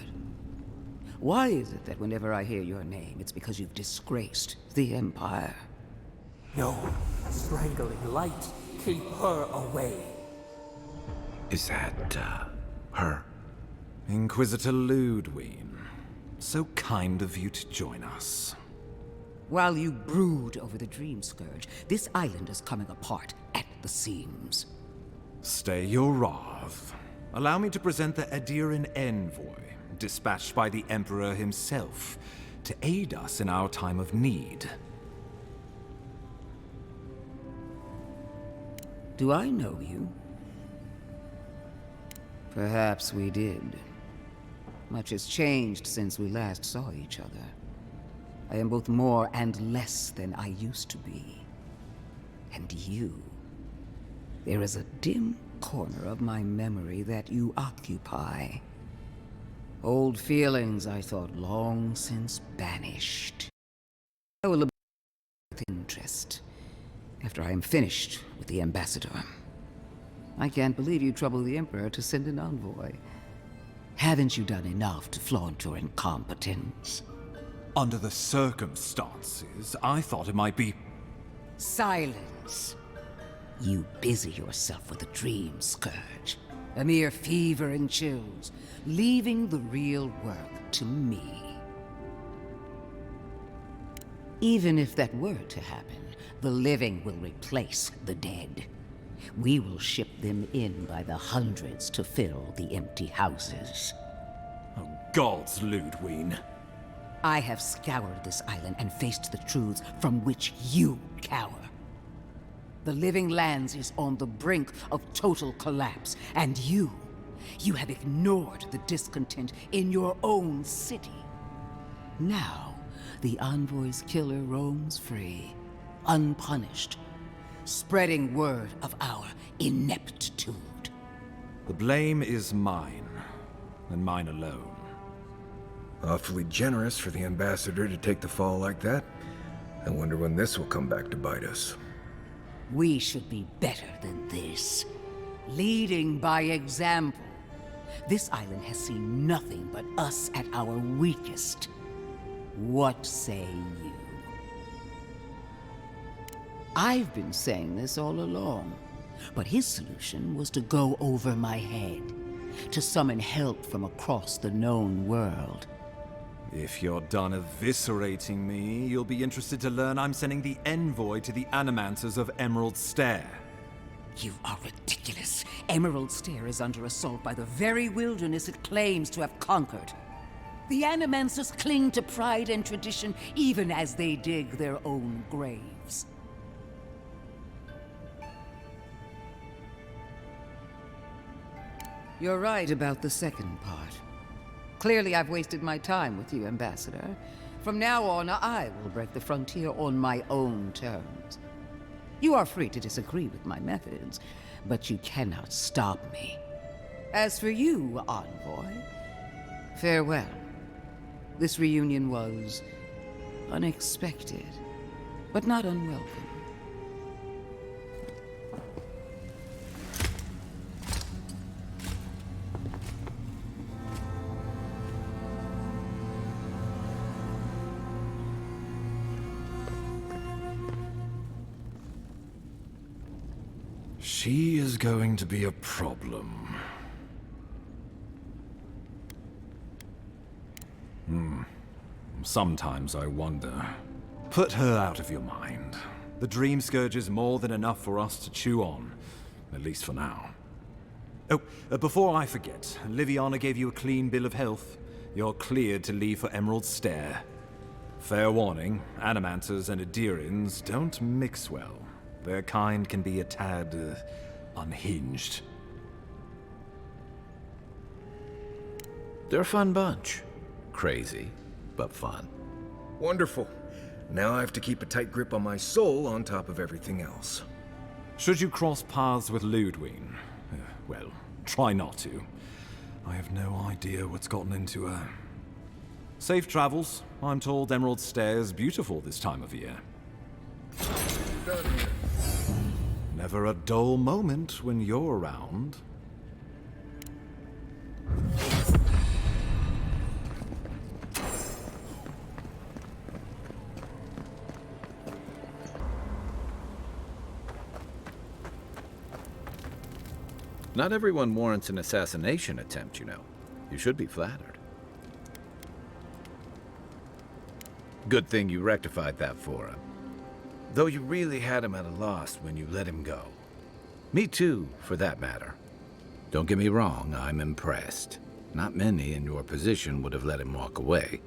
Why is it that whenever I hear your name, it's because you've disgraced the Empire? No, strangling light. Keep her away. Is that, her? Inquisitor Ludwig. So kind of you to join us. While you brood over the Dream Scourge, this island is coming apart at the seams. Stay your wrath. Allow me to present the Adiran envoy, dispatched by the Emperor himself, to aid us in our time of need. Do I know you? Perhaps we did. Much has changed since we last saw each other. I am both more and less than I used to be. And you. There is a dim corner of my memory that you occupy. Old feelings I thought long since banished. I will observe with interest after I am finished with the ambassador. I can't believe you troubled the Emperor to send an envoy. Haven't you done enough to flaunt your incompetence? Under the circumstances, I thought it might be... Silence. You busy yourself with the Dream Scourge. A mere fever and chills, leaving the real work to me. Even if that were to happen, the living will replace the dead. We will ship them in by the hundreds to fill the empty houses. Oh, gods, Ludwig. I have scoured this island and faced the truths from which you cower. The Living Lands is on the brink of total collapse, and you have ignored the discontent in your own city. Now, the Envoy's killer roams free, unpunished, spreading word of our ineptitude. The blame is mine, and mine alone. Awfully generous for the ambassador to take the fall like that. I wonder when this will come back to bite us. We should be better than this. Leading by example. This island has seen nothing but us at our weakest. What say you? I've been saying this all along, but his solution was to go over my head, to summon help from across the known world. If you're done eviscerating me, you'll be interested to learn I'm sending the envoy to the Animancers of Emerald Stair. You are ridiculous. Emerald Stair is under assault by the very wilderness it claims to have conquered. The Animancers cling to pride and tradition even as they dig their own graves. You're right about the second part. Clearly I've wasted my time with you, Ambassador. From now on, I will break the frontier on my own terms. You are free to disagree with my methods, but you cannot stop me. As for you, Envoy, farewell. This reunion was unexpected, but not unwelcome. She is going to be a problem. Sometimes I wonder. Put her out of your mind. The Dream Scourge is more than enough for us to chew on. At least for now. Oh, before I forget, Liviana gave you a clean bill of health. You're cleared to leave for Emerald Stair. Fair warning, Animancers and Adirans don't mix well. Their kind can be a tad, unhinged. They're a fun bunch. Crazy, but fun. Wonderful. Now I have to keep a tight grip on my soul on top of everything else. Should you cross paths with Ludwig, well, try not to. I have no idea what's gotten into her. Safe travels. I'm told Emerald Stair is beautiful this time of year. Never a dull moment when you're around. Not everyone warrants an assassination attempt, you know. You should be flattered. Good thing you rectified that for him. Though you really had him at a loss when you let him go. Me too, for that matter. Don't get me wrong, I'm impressed. Not many in your position would have let him walk away.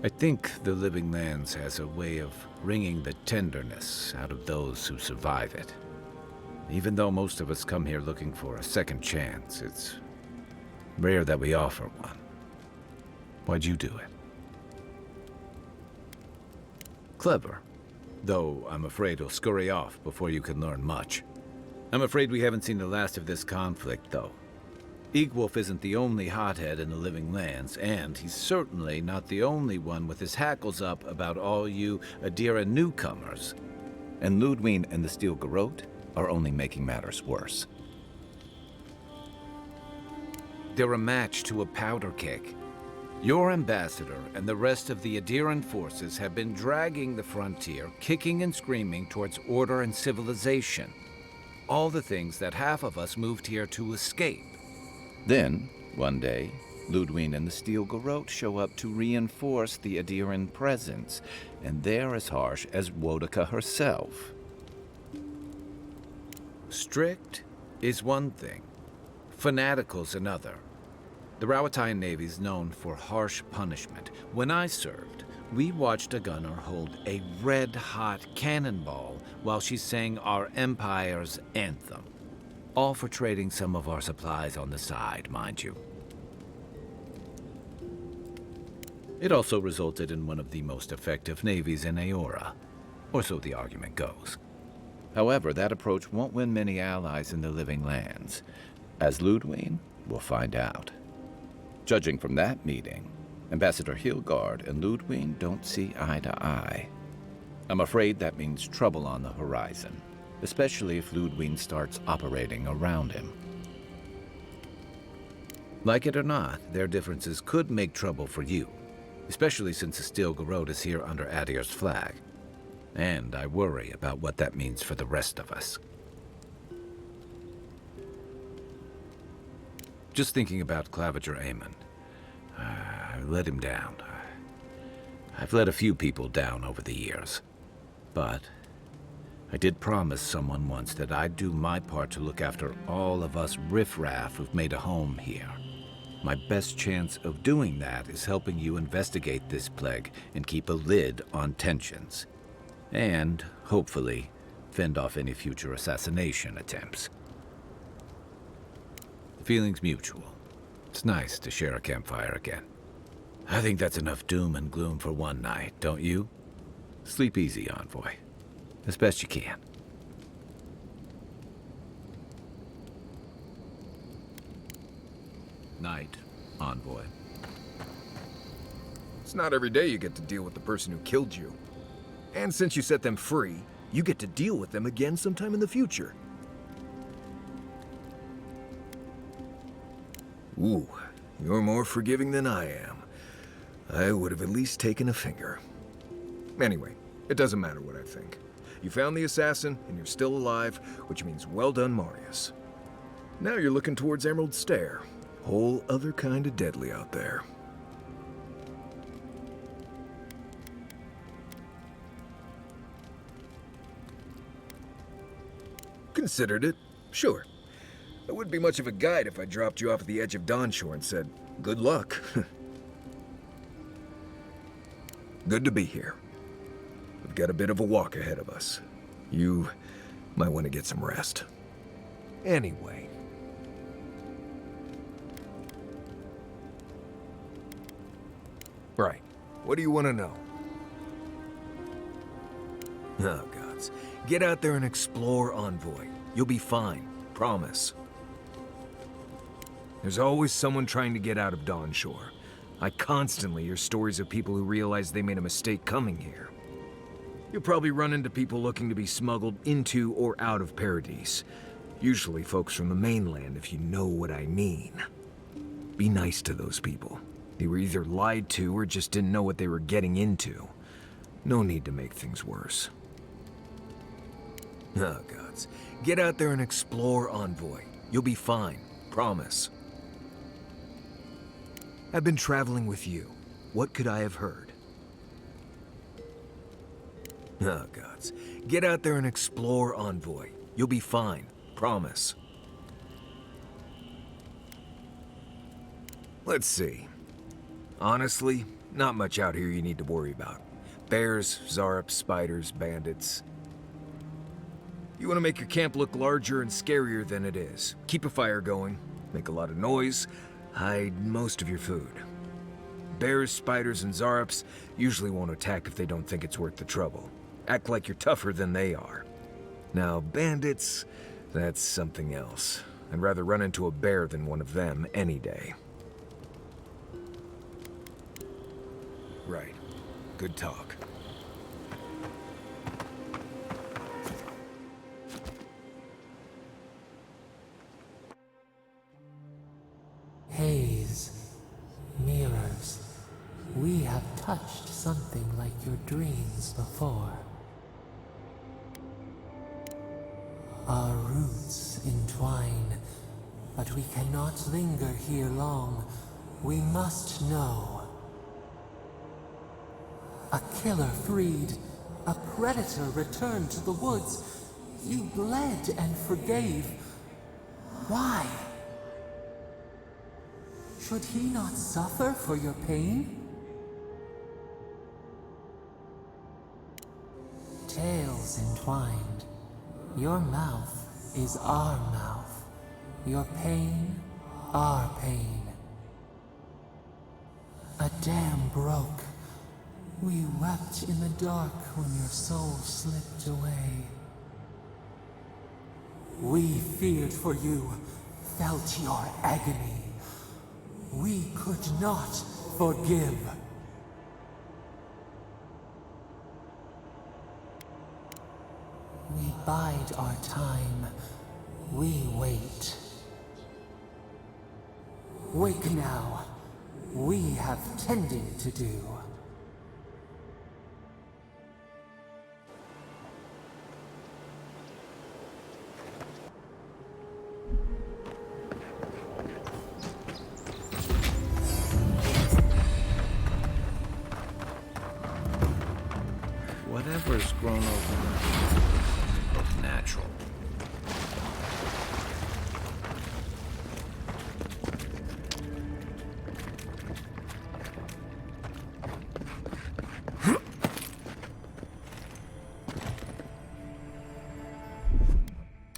I think the Living Lands has a way of wringing the tenderness out of those who survive it. Even though most of us come here looking for a second chance, it's rare that we offer one. Why'd you do it? Clever. Though I'm afraid he'll scurry off before you can learn much. I'm afraid we haven't seen the last of this conflict, though. Eagwolf isn't the only hothead in the Living Lands, and he's certainly not the only one with his hackles up about all you Adira newcomers. And Ludwig and the Steel Garrote are only making matters worse. They're a match to a powder keg. Your ambassador and the rest of the Adiran forces have been dragging the frontier, kicking and screaming towards order and civilization. All the things that half of us moved here to escape. Then, one day, Ludwig and the Steel Garrote show up to reinforce the Adiran presence, and they're as harsh as Wodaka herself. Strict is one thing, fanatical's another. The Rawatayan Navy's known for harsh punishment. When I served, we watched a gunner hold a red-hot cannonball while she sang our empire's anthem. All for trading some of our supplies on the side, mind you. It also resulted in one of the most effective navies in Aora, or so the argument goes. However, that approach won't win many allies in the Living Lands, as Ludwig will find out. Judging from that meeting, Ambassador Hilgard and Ludwig don't see eye to eye. I'm afraid that means trouble on the horizon, especially if Ludwig starts operating around him. Like it or not, their differences could make trouble for you, especially since the Steel Garrote is here under Adir's flag. And I worry about what that means for the rest of us. Just thinking about Claviger Amon. I let him down. I've let a few people down over the years. But I did promise someone once that I'd do my part to look after all of us riffraff who've made a home here. My best chance of doing that is helping you investigate this plague and keep a lid on tensions. And, hopefully, fend off any future assassination attempts. The feeling's mutual. It's nice to share a campfire again. I think that's enough doom and gloom for one night, don't you? Sleep easy, Envoy. As best you can. Night, Envoy. It's not every day you get to deal with the person who killed you. And since you set them free, you get to deal with them again sometime in the future. Ooh, you're more forgiving than I am. I would have at least taken a finger. Anyway, it doesn't matter what I think. You found the assassin, and you're still alive, which means well done, Marius. Now you're looking towards Emerald Stair. Whole other kind of deadly out there. Considered it, sure. I wouldn't be much of a guide if I dropped you off at the edge of Dawnshore and said, good luck. Good to be here. We've got a bit of a walk ahead of us. You might want to get some rest. Anyway. Right. What do you want to know? Oh, gods. Get out there and explore, Envoy. You'll be fine. Promise. There's always someone trying to get out of Dawnshore. I constantly hear stories of people who realize they made a mistake coming here. You'll probably run into people looking to be smuggled into or out of Paradise. Usually folks from the mainland, if you know what I mean. Be nice to those people. They were either lied to or just didn't know what they were getting into. No need to make things worse. Oh, gods. Get out there and explore, Envoy. You'll be fine. Promise. I've been traveling with you. What could I have heard? Oh, gods. Get out there and explore, Envoy. You'll be fine. Promise. Let's see. Honestly, not much out here you need to worry about. Bears, Zarps, spiders, bandits. You want to make your camp look larger and scarier than it is. Keep a fire going, make a lot of noise, hide most of your food. Bears, spiders, and Zarps usually won't attack if they don't think it's worth the trouble. Act like you're tougher than they are. Now, bandits, that's something else. I'd rather run into a bear than one of them any day. Right. Good talk. Haze, mirrors, we have touched something like your dreams before. Our roots entwine, but we cannot linger here long. We must know. A killer freed, a predator returned to the woods. You bled and forgave. Why? Should he not suffer for your pain? Tales entwined. Your mouth is our mouth. Your pain, our pain. A dam broke. We wept in the dark when your soul slipped away. We feared for you, felt your agony. We could not forgive. We bide our time. We wait. Wake now. We have tending to do. Whatever's grown over look natural.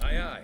Aye, aye.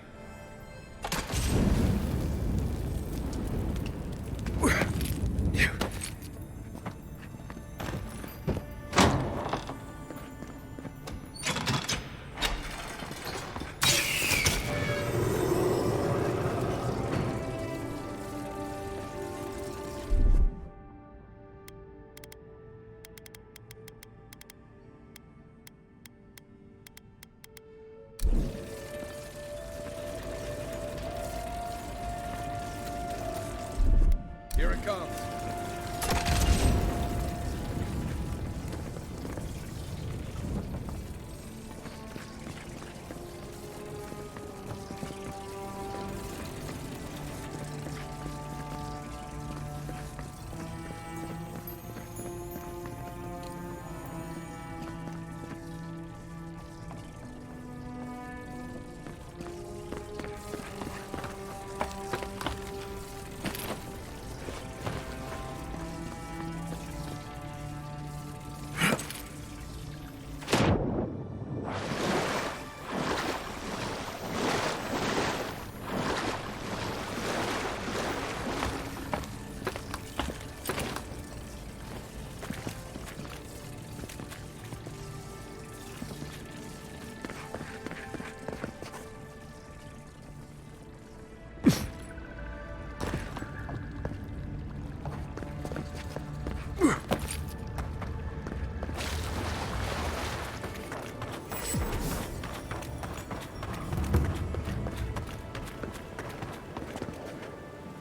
Here it comes.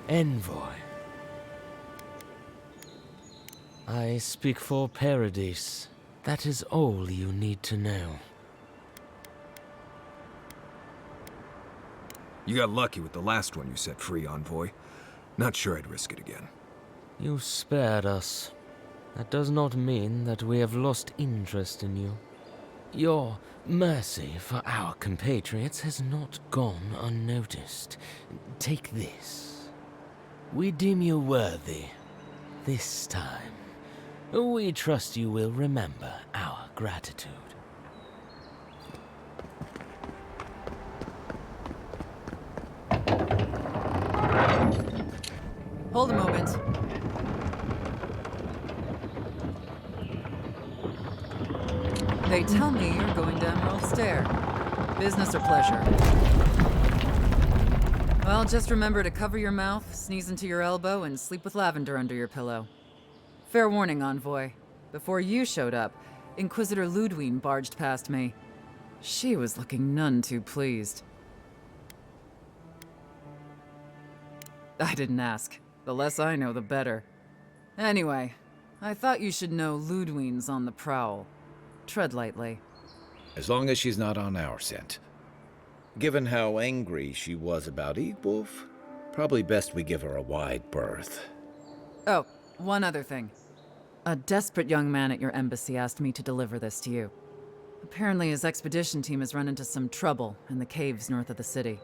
Envoy. I speak for Paradise. That is all you need to know. You got lucky with the last one you set free, Envoy. Not sure I'd risk it again. You spared us. That does not mean that we have lost interest in you. Your mercy for our compatriots has not gone unnoticed. Take this. We deem you worthy. This time, we trust you will remember our gratitude. Hold a moment. They tell me you're going to Emerald Stair. Business or pleasure? Well, just remember to cover your mouth, sneeze into your elbow, and sleep with lavender under your pillow. Fair warning, Envoy. Before you showed up, Inquisitor Ludwine barged past me. She was looking none too pleased. I didn't ask. The less I know, the better. Anyway, I thought you should know Ludwine's on the prowl. Tread lightly. As long as she's not on our scent. Given how angry she was about Eagwolf, probably best we give her a wide berth. Oh, one other thing. A desperate young man at your embassy asked me to deliver this to you. Apparently his expedition team has run into some trouble in the caves north of the city.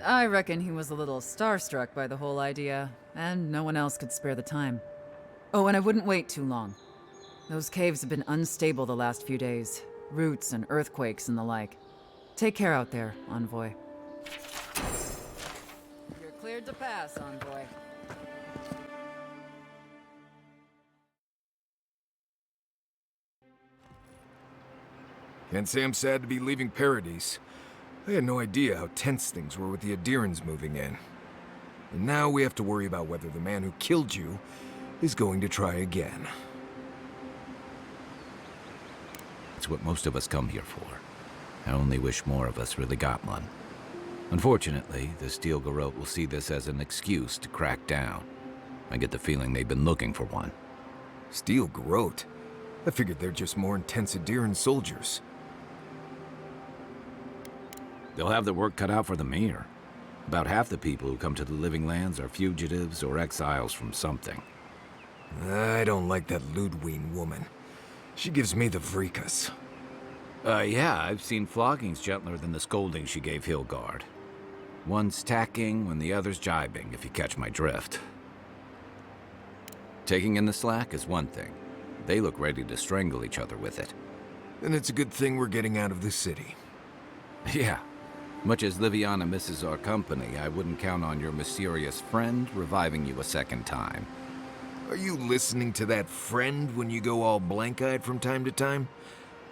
I reckon he was a little starstruck by the whole idea, and no one else could spare the time. Oh, and I wouldn't wait too long. Those caves have been unstable the last few days. Roots and earthquakes and the like. Take care out there, Envoy. You're cleared to pass, Envoy. Can't say I'm sad to be leaving Paradise. I had no idea how tense things were with the Adirans moving in. And now we have to worry about whether the man who killed you is going to try again. It's what most of us come here for. I only wish more of us really got one. Unfortunately, the Steel Garrote will see this as an excuse to crack down. I get the feeling they've been looking for one. Steel Garrote? I figured they're just more intense Adiran soldiers. They'll have their work cut out for them here. About half the people who come to the Living Lands are fugitives or exiles from something. I don't like that Ludwine woman. She gives me the vrikas. Yeah, I've seen floggings gentler than the scolding she gave Hilgard. One's tacking when the other's jibing, if you catch my drift. Taking in the slack is one thing. They look ready to strangle each other with it. Then it's a good thing we're getting out of the city. Yeah. Much as Liviana misses our company, I wouldn't count on your mysterious friend reviving you a second time. Are you listening to that friend when you go all blank-eyed from time to time?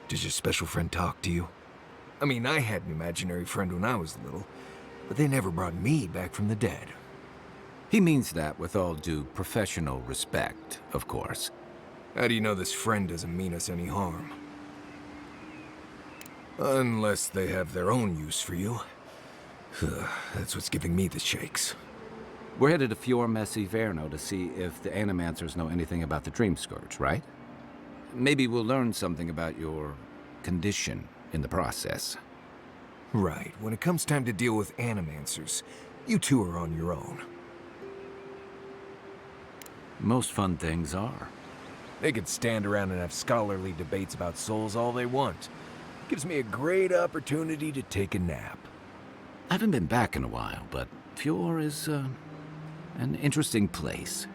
Does your special friend talk to you? I mean, I had an imaginary friend when I was little, but they never brought me back from the dead. He means that with all due professional respect, of course. How do you know this friend doesn't mean us any harm? Unless they have their own use for you. That's what's giving me the shakes. We're headed to Fior Messi Verno to see if the Animancers know anything about the Dream Scourge, right? Maybe we'll learn something about your condition in the process. Right. When it comes time to deal with Animancers, you two are on your own. Most fun things are. They could stand around and have scholarly debates about souls all they want. Gives me a great opportunity to take a nap. I haven't been back in a while, but Fior is, an interesting place.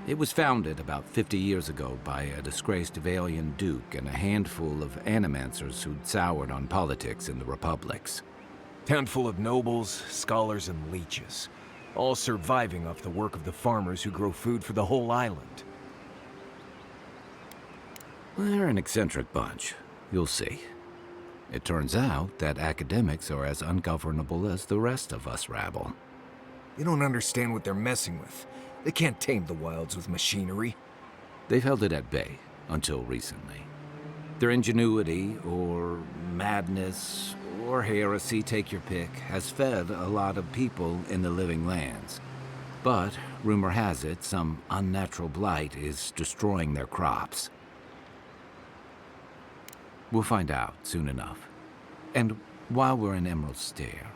It was founded about 50 years ago by a disgraced Valian duke and a handful of Animancers who'd soured on politics in the republics. Town full of nobles, scholars, and leeches, all surviving off the work of the farmers who grow food for the whole island. They're an eccentric bunch. You'll see. It turns out that academics are as ungovernable as the rest of us rabble. They don't understand what they're messing with. They can't tame the wilds with machinery. They've held it at bay, until recently. Their ingenuity, or madness, or heresy, take your pick, has fed a lot of people in the Living Lands. But, rumor has it, some unnatural blight is destroying their crops. We'll find out soon enough. And While we're in Emerald Stair,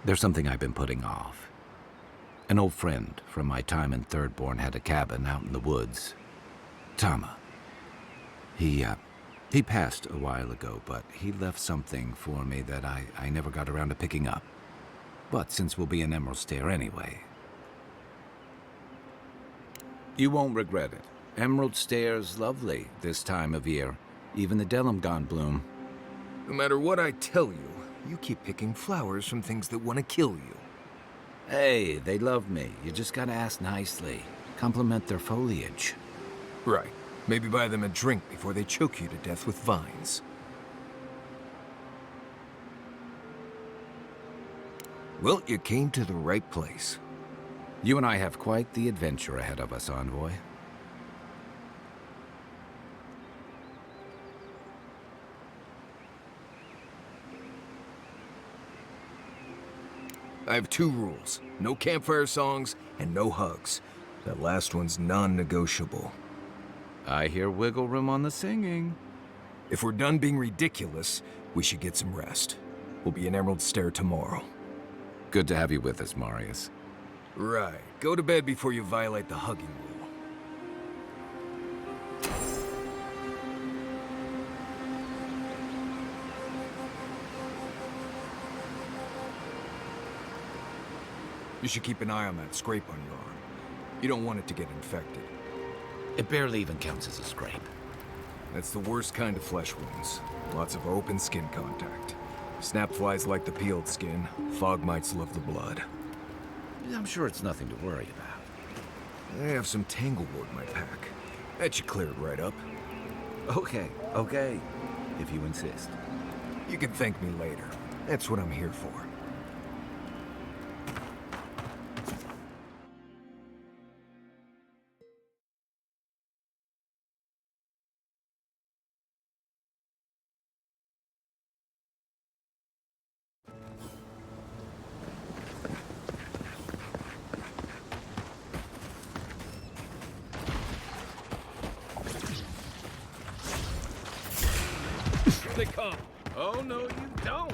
there's something I've been putting off. An old friend from my time in Thirdborn had a cabin out in the woods. Tama. He passed a while ago, but he left something for me that I never got around to picking up. But since we'll be in Emerald Stair anyway... You won't regret it. Emerald Stair's lovely this time of year. Even the Delimgon bloom. No matter what I tell you, you keep picking flowers from things that want to kill you. Hey, they love me. You just gotta ask nicely. Compliment their foliage. Right. Maybe buy them a drink before they choke you to death with vines. Well, you came to the right place. You and I have quite the adventure ahead of us, Envoy. I have 2 rules. No campfire songs and no hugs. That last one's non-negotiable. I hear wiggle room on the singing. If we're done being ridiculous, we should get some rest. We'll be in Emerald Stair tomorrow. Good to have you with us, Marius. Right. Go to bed before you violate the hugging rule. You should keep an eye on that scrape on your arm. You don't want it to get infected. It barely even counts as a scrape. That's the worst kind of flesh wounds. Lots of open skin contact. Snap flies like the peeled skin. Fog mites love the blood. I'm sure it's nothing to worry about. I have some tanglewood in my pack. That should clear it right up. Okay, if you insist. You can thank me later. That's what I'm here for. They come. Oh, no, you don't.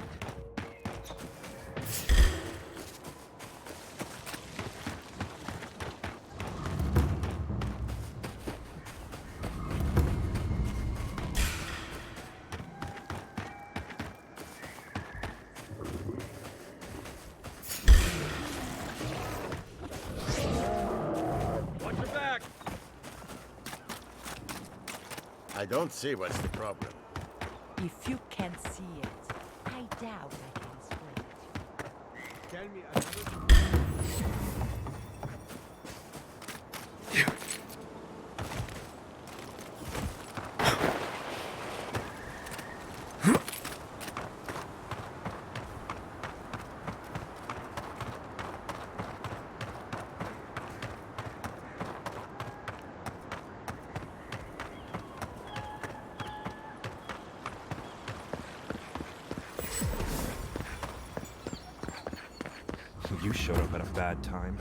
Watch your back. I don't see what's the problem. If you can see it, I doubt I can explain it. Tell me another... You showed up at a bad time.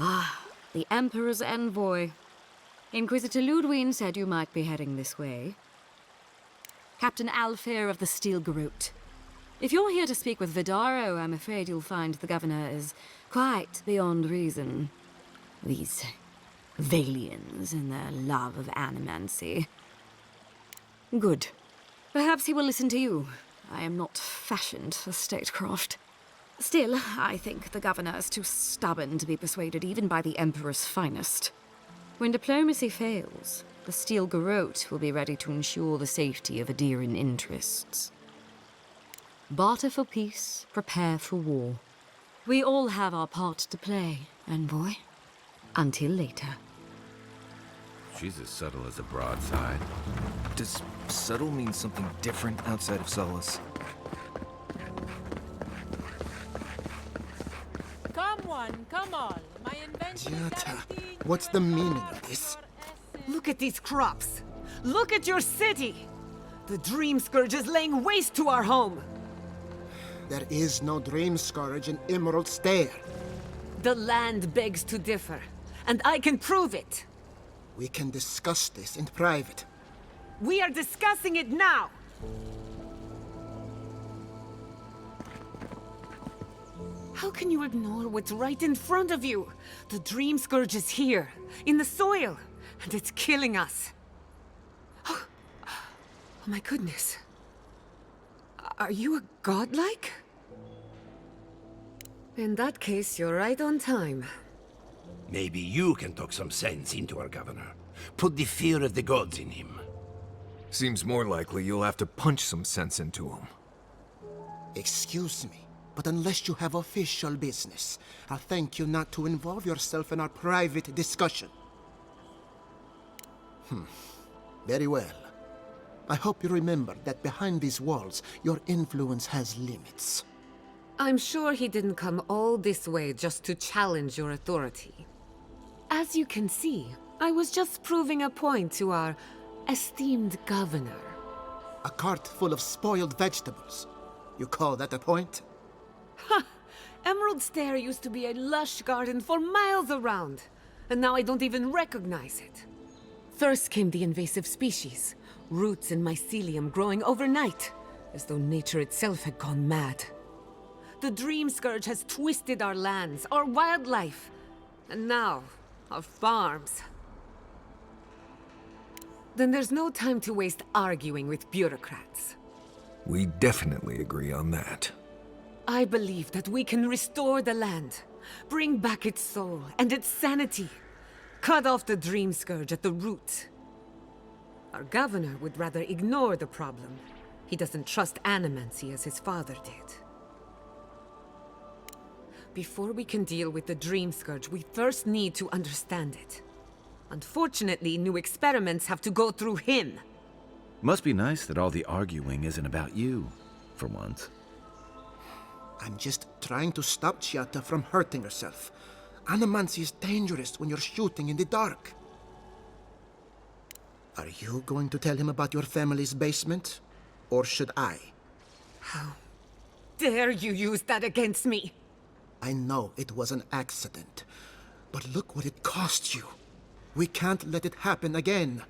Ah, the Emperor's envoy. Inquisitor Ludwig said you might be heading this way. Captain Alfair of the Steel Garrote. If you're here to speak with Vidaro, I'm afraid you'll find the governor is quite beyond reason. These Valians and their love of Animancy. Good. Perhaps he will listen to you. I am not fashioned for statecraft. Still, I think the governor is too stubborn to be persuaded even by the Emperor's finest. When diplomacy fails, the Steel Garrote will be ready to ensure the safety of Adiran interests. Barter for peace, prepare for war. We all have our part to play, envoy. Until later. She's as subtle as a broadside. Does subtle mean something different outside of Solace? Come on. My invention is What's the meaning of this? Look at these crops. Look at your city. The Dream Scourge is laying waste to our home! There is no Dream Scourge in Emerald Stair. The land begs to differ, and I can prove it! We can discuss this in private. We are discussing it now! How can you ignore what's right in front of you? The Dream Scourge is here, in the soil, and it's killing us. Oh my goodness. Are you a godlike? In that case, you're right on time. Maybe you can talk some sense into our governor. Put the fear of the gods in him. Seems more likely you'll have to punch some sense into him. Excuse me, but unless you have official business, I'll thank you not to involve yourself in our private discussion. Very well. I hope you remember that behind these walls, your influence has limits. I'm sure he didn't come all this way just to challenge your authority. As you can see, I was just proving a point to our esteemed governor. A cart full of spoiled vegetables. You call that a point? Ha! Emerald Stair used to be a lush garden for miles around, and now I don't even recognize it. First came the invasive species, roots and mycelium growing overnight, as though nature itself had gone mad. The Dream Scourge has twisted our lands, our wildlife, and now, our farms. Then there's no time to waste arguing with bureaucrats. We definitely agree on that. I believe that we can restore the land, bring back its soul and its sanity, cut off the Dream Scourge at the root. Our governor would rather ignore the problem. He doesn't trust Animancy as his father did. Before we can deal with the Dream Scourge, we first need to understand it. Unfortunately, new experiments have to go through him. Must be nice that all the arguing isn't about you, for once. I'm just trying to stop Chiata from hurting herself. Animancy is dangerous when you're shooting in the dark. Are you going to tell him about your family's basement? Or should I? How dare you use that against me? I know it was an accident, but look what it cost you. We can't let it happen again.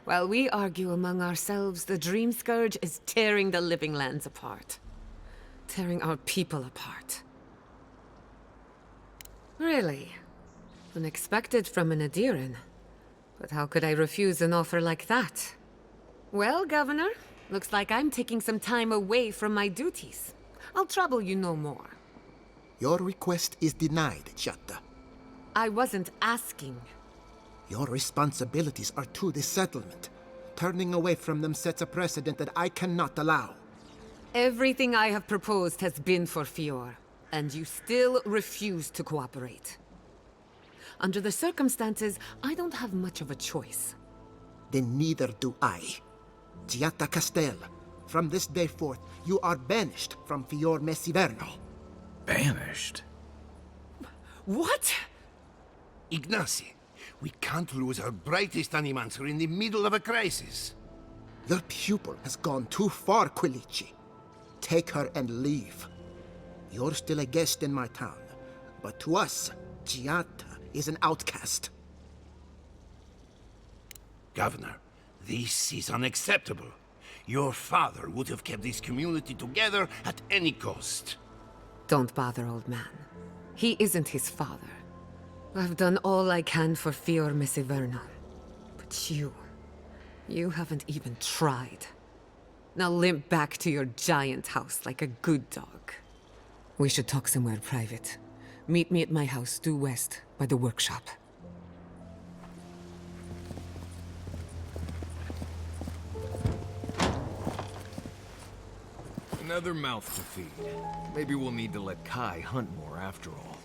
While we argue among ourselves, the Dream Scourge is tearing the living lands apart. Tearing our people apart. Really? Unexpected from an Adiran. But how could I refuse an offer like that? Well, Governor, looks like I'm taking some time away from my duties. I'll trouble you no more. Your request is denied, Chiata. I wasn't asking. Your responsibilities are to the settlement. Turning away from them sets a precedent that I cannot allow. Everything I have proposed has been for Fior, and you still refuse to cooperate. Under the circumstances, I don't have much of a choice. Then neither do I. Chiata Castel, from this day forth, you are banished from Fior Messiverno. Banished? What? Ignacy, we can't lose our brightest Animancer in the middle of a crisis. Your pupil has gone too far, Quilici. Take her and leave. You're still a guest in my town, but to us, Chiata is an outcast. Governor, this is unacceptable. Your father would have kept this community together at any cost. Don't bother, old man. He isn't his father. I've done all I can for Fior Messiverno. But you haven't even tried. Now limp back to your giant house like a good dog. We should talk somewhere private. Meet me at my house due west, by the workshop. Another mouth to feed. Maybe we'll need to let Kai hunt more after all.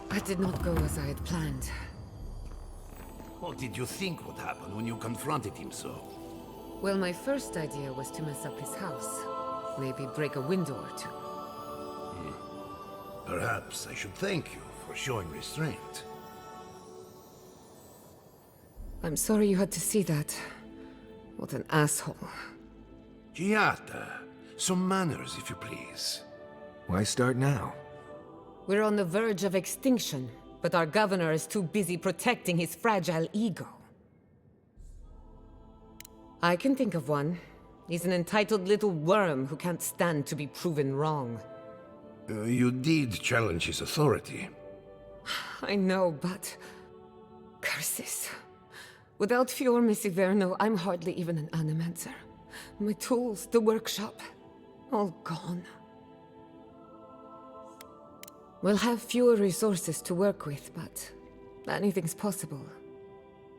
That did not go as I had planned. What did you think would happen when you confronted him so? Well, my first idea was to mess up his house. Maybe break a window or two. Perhaps I should thank you for showing restraint. I'm sorry you had to see that. What an asshole. Giata, some manners, if you please. Why start now? We're on the verge of extinction, but our governor is too busy protecting his fragile ego. I can think of one. He's an entitled little worm who can't stand to be proven wrong. You did challenge his authority. I know, but... curses. Without Fiorme Siverno, I'm hardly even an Animancer. My tools, the workshop, all gone. We'll have fewer resources to work with, but anything's possible.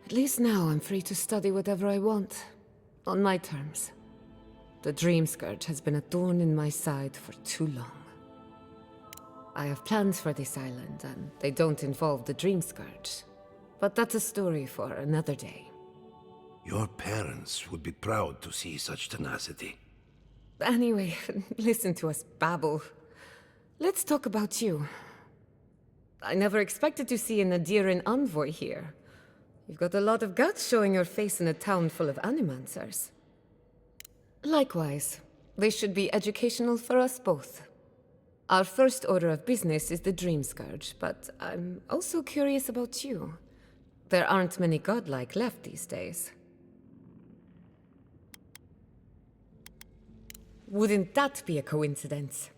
At least now I'm free to study whatever I want, on my terms. The Dream Scourge has been a thorn in my side for too long. I have plans for this island, and they don't involve the Dream Scourge. But that's a story for another day. Your parents would be proud to see such tenacity. Anyway, listen to us babble. Let's talk about you. I never expected to see an Adiran envoy here. You've got a lot of guts showing your face in a town full of Animancers. Likewise, they should be educational for us both. Our first order of business is the Dream Scourge, but I'm also curious about you. There aren't many godlike left these days. Wouldn't that be a coincidence?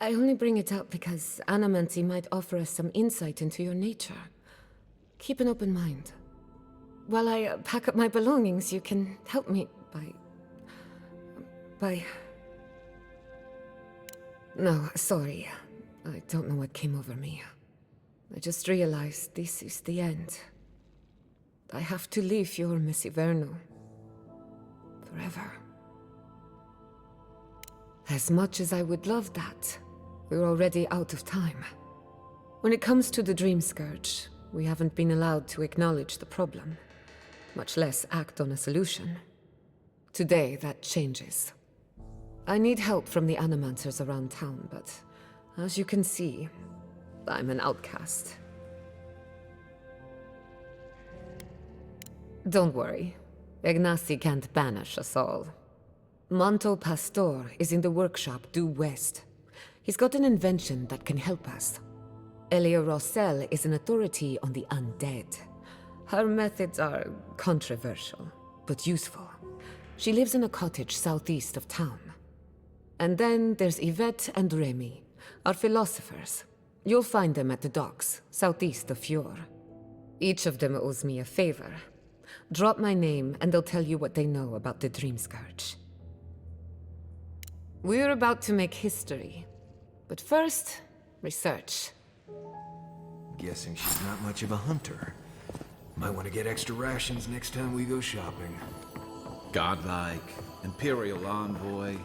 I only bring it up because Animancy might offer us some insight into your nature. Keep an open mind. While I pack up my belongings, you can help me by... No, sorry. I don't know what came over me. I just realized this is the end. I have to leave Fiorme Siverno. Forever. As much as I would love that, we're already out of time. When it comes to the Dream Scourge, we haven't been allowed to acknowledge the problem, much less act on a solution. Today, that changes. I need help from the Animancers around town, but as you can see, I'm an outcast. Don't worry. Ignacy can't banish us all. Manto Pastor is in the workshop due west. He's got an invention that can help us. Elia Rossell is an authority on the undead. Her methods are controversial, but useful. She lives in a cottage southeast of town. And then there's Yvette and Remy, our philosophers. You'll find them at the docks, southeast of Fjord. Each of them owes me a favor. Drop my name, and they'll tell you what they know about the Dream Scourge. We're about to make history. But first, research. Guessing she's not much of a hunter. Might want to get extra rations next time we go shopping. Godlike, Imperial Envoy,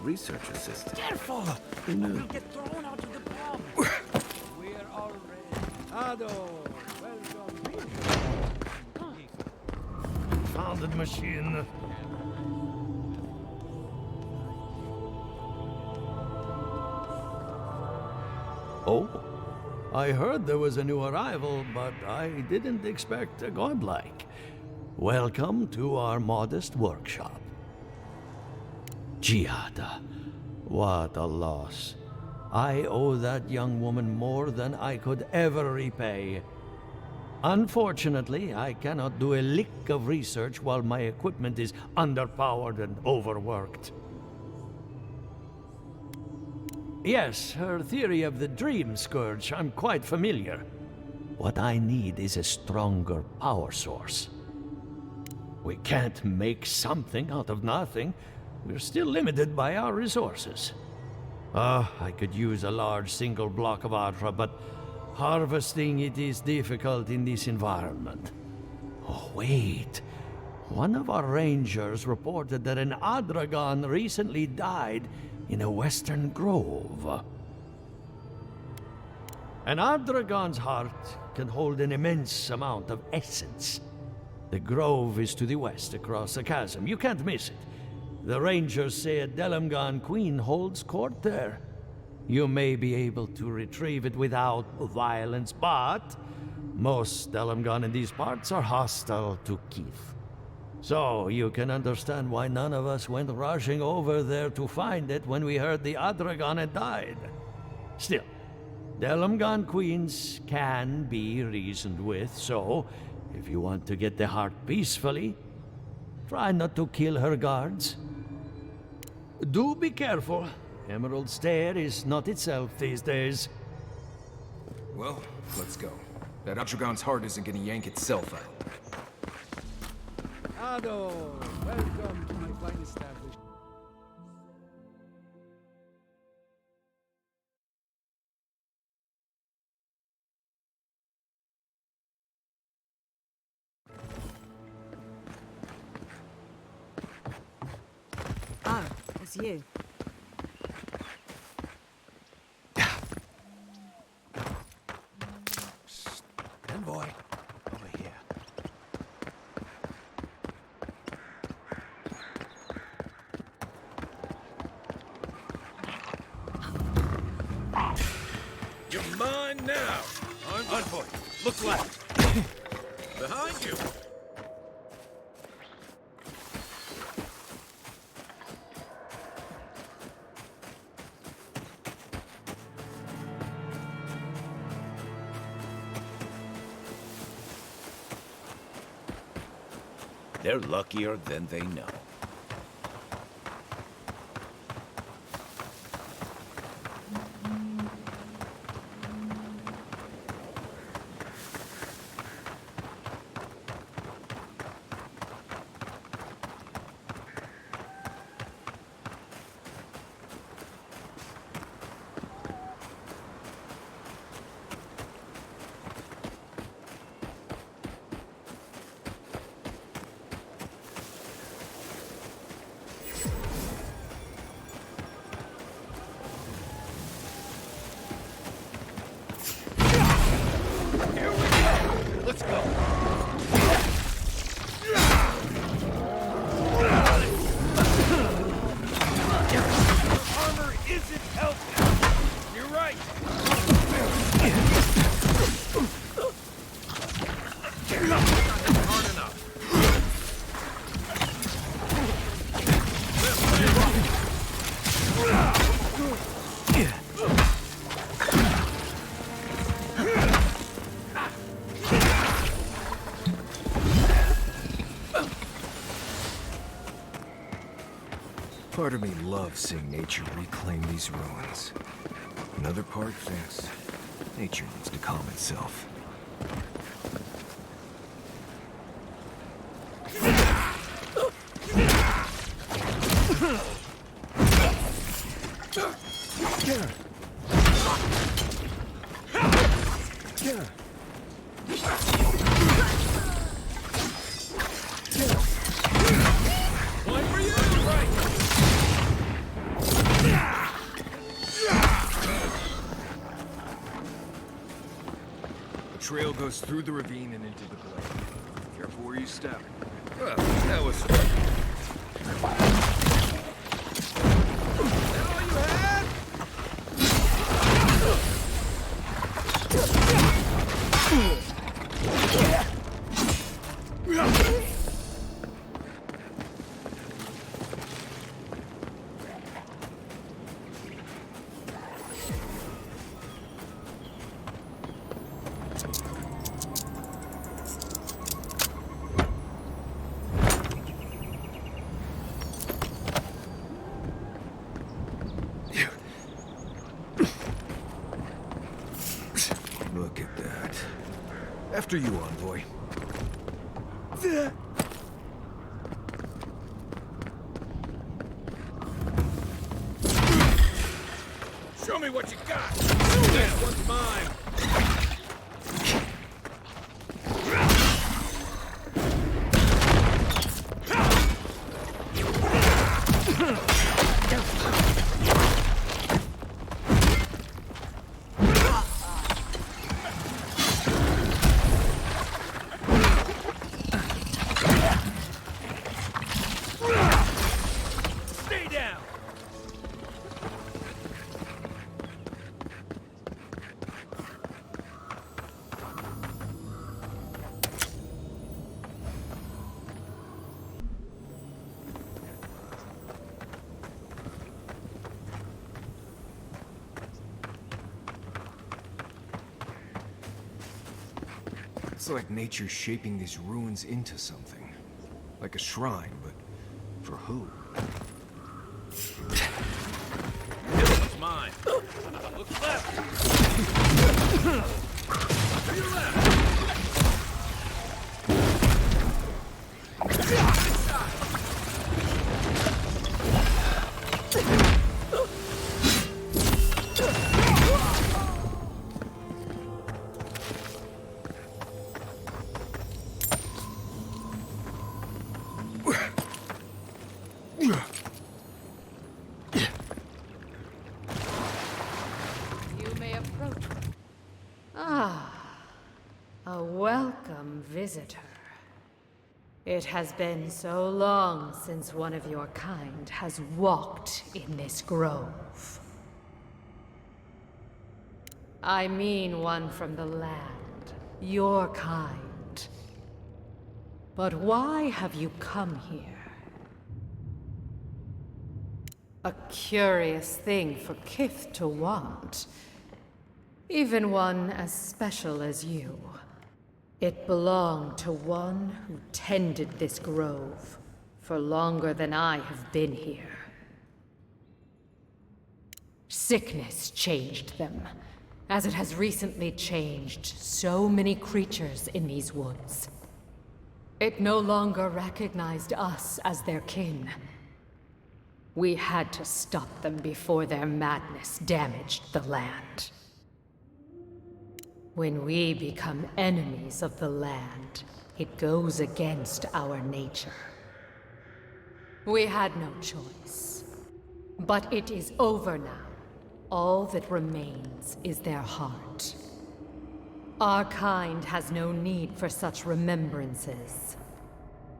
Research Assistant. Careful! We'll get thrown out of the bomb. We're all ready. Ado, welcome. Founded machine. Oh, I heard there was a new arrival, but I didn't expect a godlike. Welcome to our modest workshop. Giada, what a loss. I owe that young woman more than I could ever repay. Unfortunately, I cannot do a lick of research while my equipment is underpowered and overworked. Yes, her theory of the Dream Scourge, I'm quite familiar. What I need is a stronger power source. We can't make something out of nothing. We're still limited by our resources. I could use a large single block of Adra, but harvesting it is difficult in this environment. Oh, wait. One of our rangers reported that an Adragon recently died in a western grove. An Adragon's heart can hold an immense amount of essence. The grove is to the west, across the chasm. You can't miss it. The rangers say a Delamgon queen holds court there. You may be able to retrieve it without violence, but most Delamgon in these parts are hostile to Keith. So you can understand why none of us went rushing over there to find it when we heard the Adragon had died. Still, Delamgon queens can be reasoned with, so if you want to get the heart peacefully, try not to kill her guards. Do be careful. Emerald Stair is not itself these days. Well, let's go. That Atragon's heart isn't gonna yank itself out. Ado, welcome to my fine establishment. Oh, it's you. Envoy, over here. You're mine now. Envoy, look left. Behind you. They're luckier than they know. Let's go. Armor isn't helping. You're right. Hard enough. Part of me loves seeing nature reclaim these ruins. Another part thinks nature needs to calm itself. The trail goes through the ravine and into the glade. Careful where you step. Well, that was fun. That all you had? Look at that. After you, envoy. Show me what you got. This one's mine. down! It's like nature's shaping these ruins into something. Like a shrine, but for who? It's mine. Look left! To your left! You may approach. Ah, a welcome visitor. It has been so long since one of your kind has walked in this grove. I mean one from the land, your kind. But why have you come here? A curious thing for Kith to want. Even one as special as you. It belonged to one who tended this grove for longer than I have been here. Sickness changed them, as it has recently changed so many creatures in these woods. It no longer recognized us as their kin. We had to stop them before their madness damaged the land. When we become enemies of the land, it goes against our nature. We had no choice. But it is over now. All that remains is their heart. Our kind has no need for such remembrances.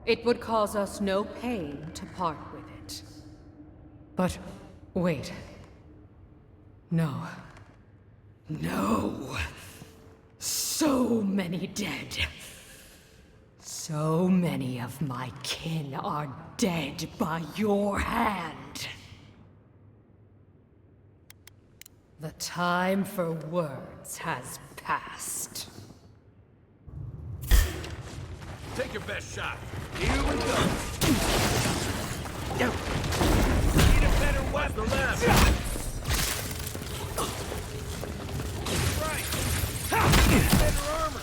It would cause us no pain to part with it. But wait. No. No. So many dead. So many of my kin are dead by your hand. The time for words has passed. Take your best shot. Here we go. Need a better weapon. The left. Right. Better armor.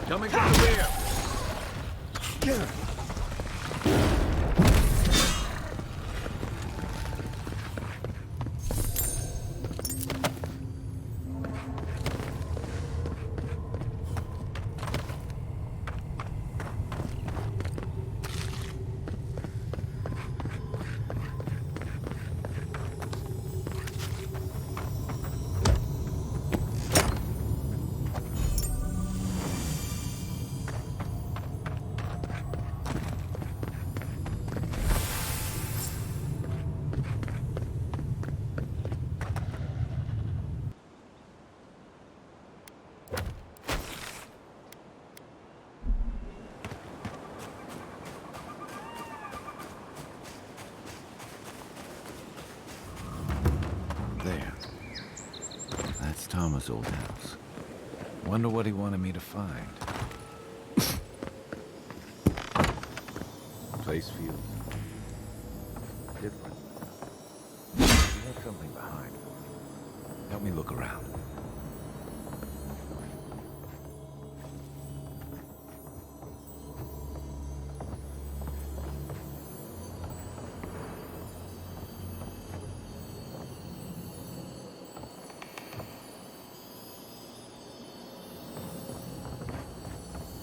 Coming from the rear. Tama's old house. Wonder what he wanted me to find. Place feels different. He left something behind. Help me look around.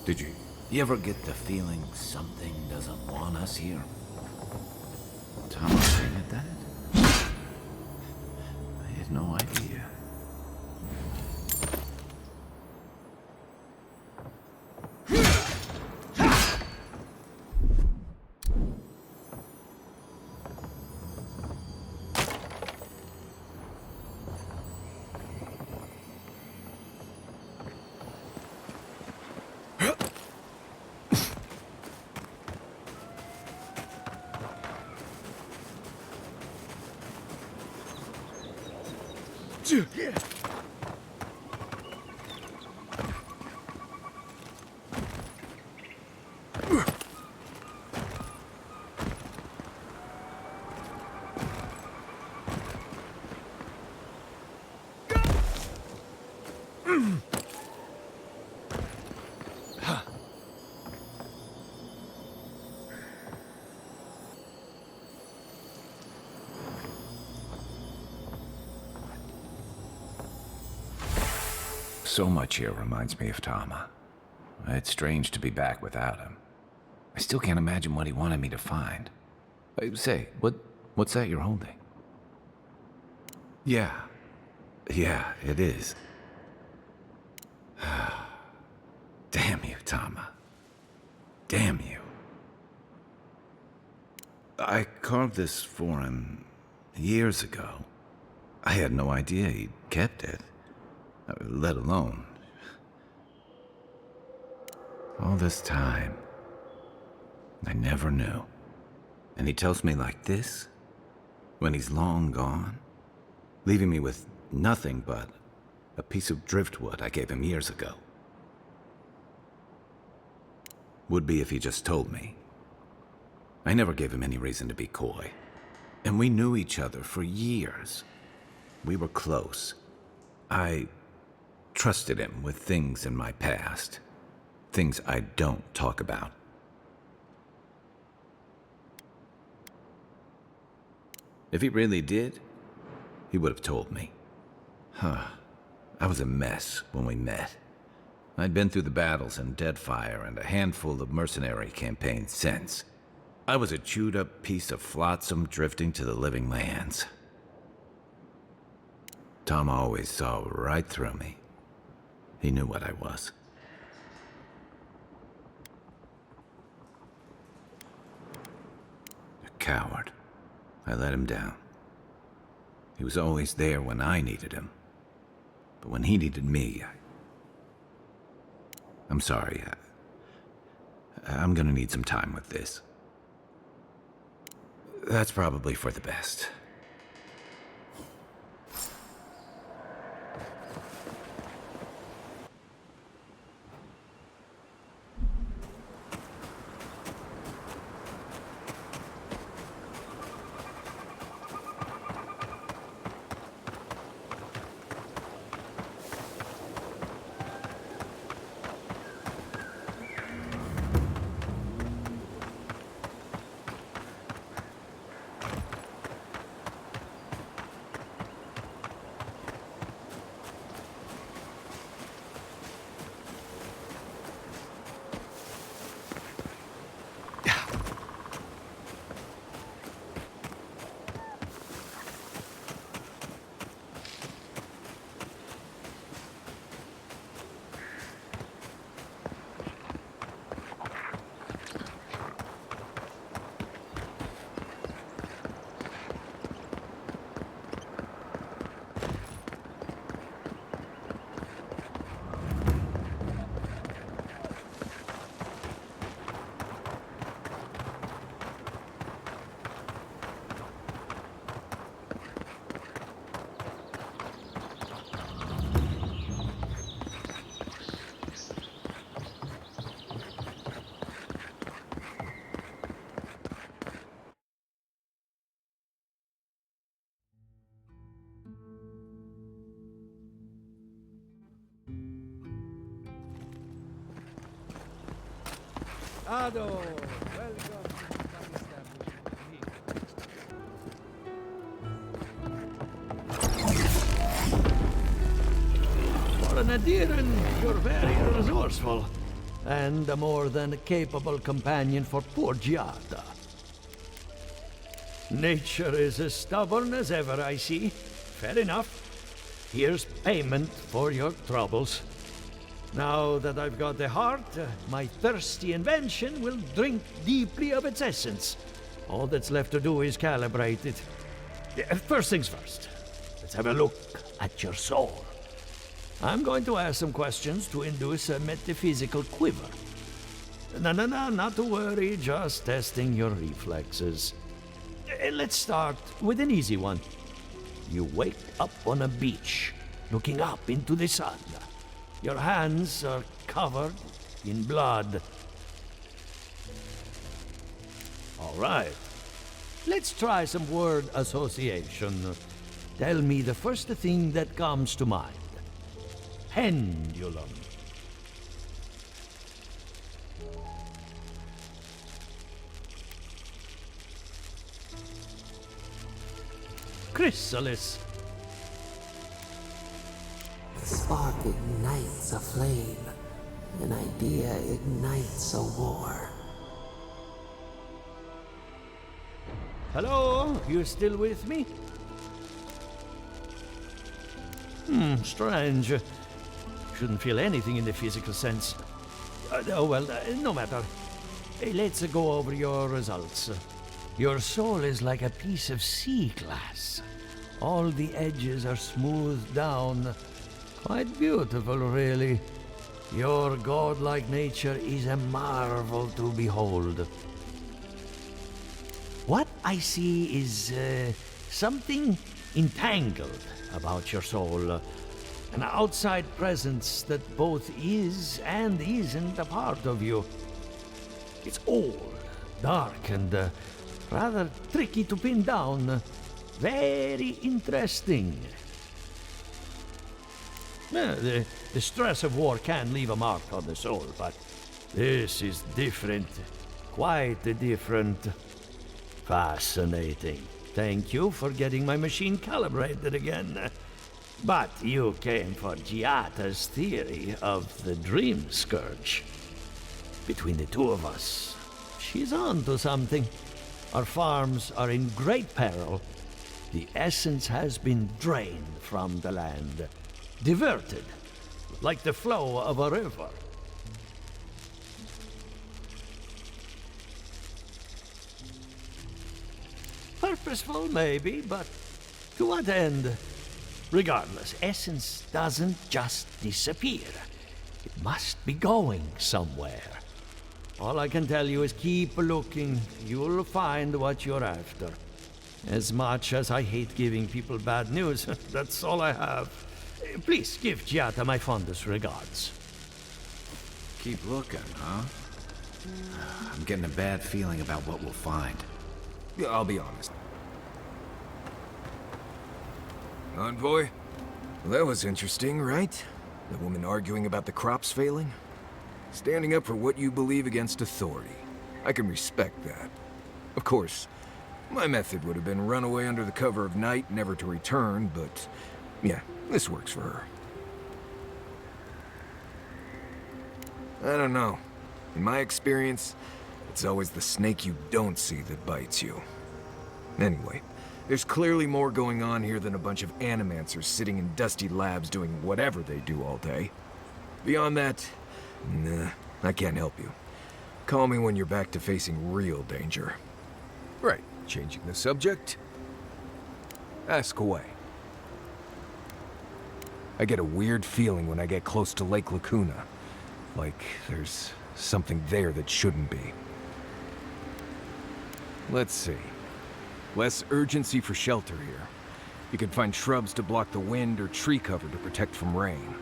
Did you ever get the feeling something doesn't want us here? Tama saying that? I had no idea. So much here reminds me of Tama. It's strange to be back without him. I still can't imagine what he wanted me to find. Say, what's that you're holding? Yeah, it is. Damn you, Tama. Damn you. I carved this for him years ago. I had no idea he'd kept it. Let alone all this time. I never knew. And he tells me like this, when he's long gone, leaving me with nothing but a piece of driftwood I gave him years ago. Would be if he just told me. I never gave him any reason to be coy. And we knew each other for years. We were close. I trusted him with things in my past. Things I don't talk about. If he really did, he would have told me. I was a mess when we met. I'd been through the battles in Deadfire and a handful of mercenary campaigns since. I was a chewed-up piece of flotsam drifting to the living lands. Tom always saw right through me. He knew what I was. A coward. I let him down. He was always there when I needed him. But when he needed me, I'm sorry. I'm gonna need some time with this. That's probably for the best. Ado, welcome to the establishment. For an Adiran, you're very resourceful, and a more than capable companion for poor Giada. Nature is as stubborn as ever, I see. Fair enough. Here's payment for your troubles. Now that I've got the heart, my thirsty invention will drink deeply of its essence. All that's left to do is calibrate it. First things first. Let's have a look at your soul. I'm going to ask some questions to induce a metaphysical quiver. No, not to worry, just testing your reflexes. Let's start with an easy one. You wake up on a beach, looking up into the sun. Your hands are covered in blood. All right. Let's try some word association. Tell me the first thing that comes to mind. Pendulum. Chrysalis. The spark ignites a flame. An idea ignites a war. Hello? You still with me? Strange. Shouldn't feel anything in the physical sense. No matter. Hey, let's go over your results. Your soul is like a piece of sea glass. All the edges are smoothed down. Quite beautiful, really. Your godlike nature is a marvel to behold. What I see is something entangled about your soul. An outside presence that both is and isn't a part of you. It's old, dark, and rather tricky to pin down. Very interesting. The stress of war can leave a mark on the soul, but this is different. Quite different. Fascinating. Thank you for getting my machine calibrated again. But you came for Giata's theory of the Dream Scourge. Between the two of us, she's on to something. Our farms are in great peril. The essence has been drained from the land. Diverted, like the flow of a river. Purposeful, maybe, but to what end? Regardless, essence doesn't just disappear. It must be going somewhere. All I can tell you is keep looking. You'll find what you're after. As much as I hate giving people bad news, that's all I have. Please give Giata my fondest regards. Keep looking, huh? I'm getting a bad feeling about what we'll find. Yeah, I'll be honest. Envoy? Well, that was interesting, right? The woman arguing about the crops failing? Standing up for what you believe against authority. I can respect that. Of course, my method would have been run away under the cover of night, never to return, but yeah, this works for her. I don't know. In my experience, it's always the snake you don't see that bites you. Anyway, there's clearly more going on here than a bunch of animancers sitting in dusty labs doing whatever they do all day. Beyond that, nah, I can't help you. Call me when you're back to facing real danger. Right, changing the subject. Ask away. I get a weird feeling when I get close to Lake Lacuna. Like there's something there that shouldn't be. Let's see. Less urgency for shelter here. You can find shrubs to block the wind or tree cover to protect from rain.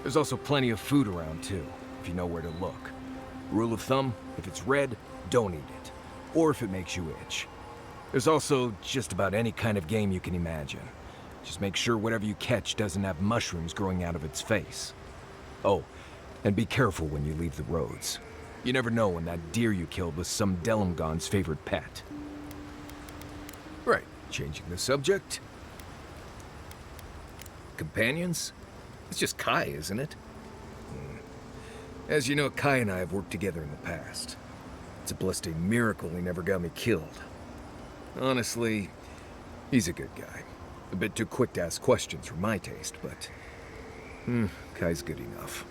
There's also plenty of food around too, if you know where to look. Rule of thumb, if it's red, don't eat it. Or if it makes you itch. There's also just about any kind of game you can imagine. Just make sure whatever you catch doesn't have mushrooms growing out of its face. Oh, and be careful when you leave the roads. You never know when that deer you killed was some Delumgon's favorite pet. Right, changing the subject. Companions? It's just Kai, isn't it? As you know, Kai and I have worked together in the past. It's a blessed miracle he never got me killed. Honestly, he's a good guy. A bit too quick to ask questions for my taste, but... Kai's good enough.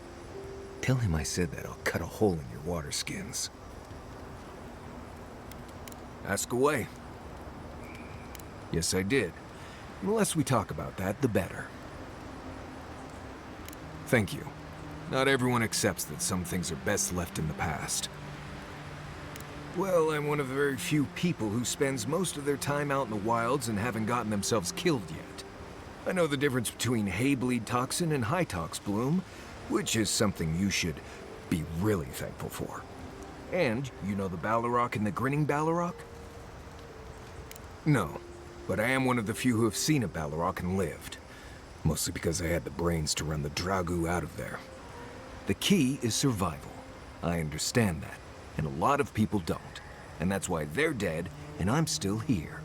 Tell him I said that I'll cut a hole in your water skins. Ask away. Yes, I did. The less we talk about that, the better. Thank you. Not everyone accepts that some things are best left in the past. Well, I'm one of the very few people who spends most of their time out in the wilds and haven't gotten themselves killed yet. I know the difference between hay-bleed toxin and high-tox bloom, which is something you should be really thankful for. And you know the Balrog and the grinning Balrog? No, but I am one of the few who have seen a Balrog and lived. Mostly because I had the brains to run the Dragu out of there. The key is survival. I understand that, and a lot of people don't. And that's why they're dead, and I'm still here.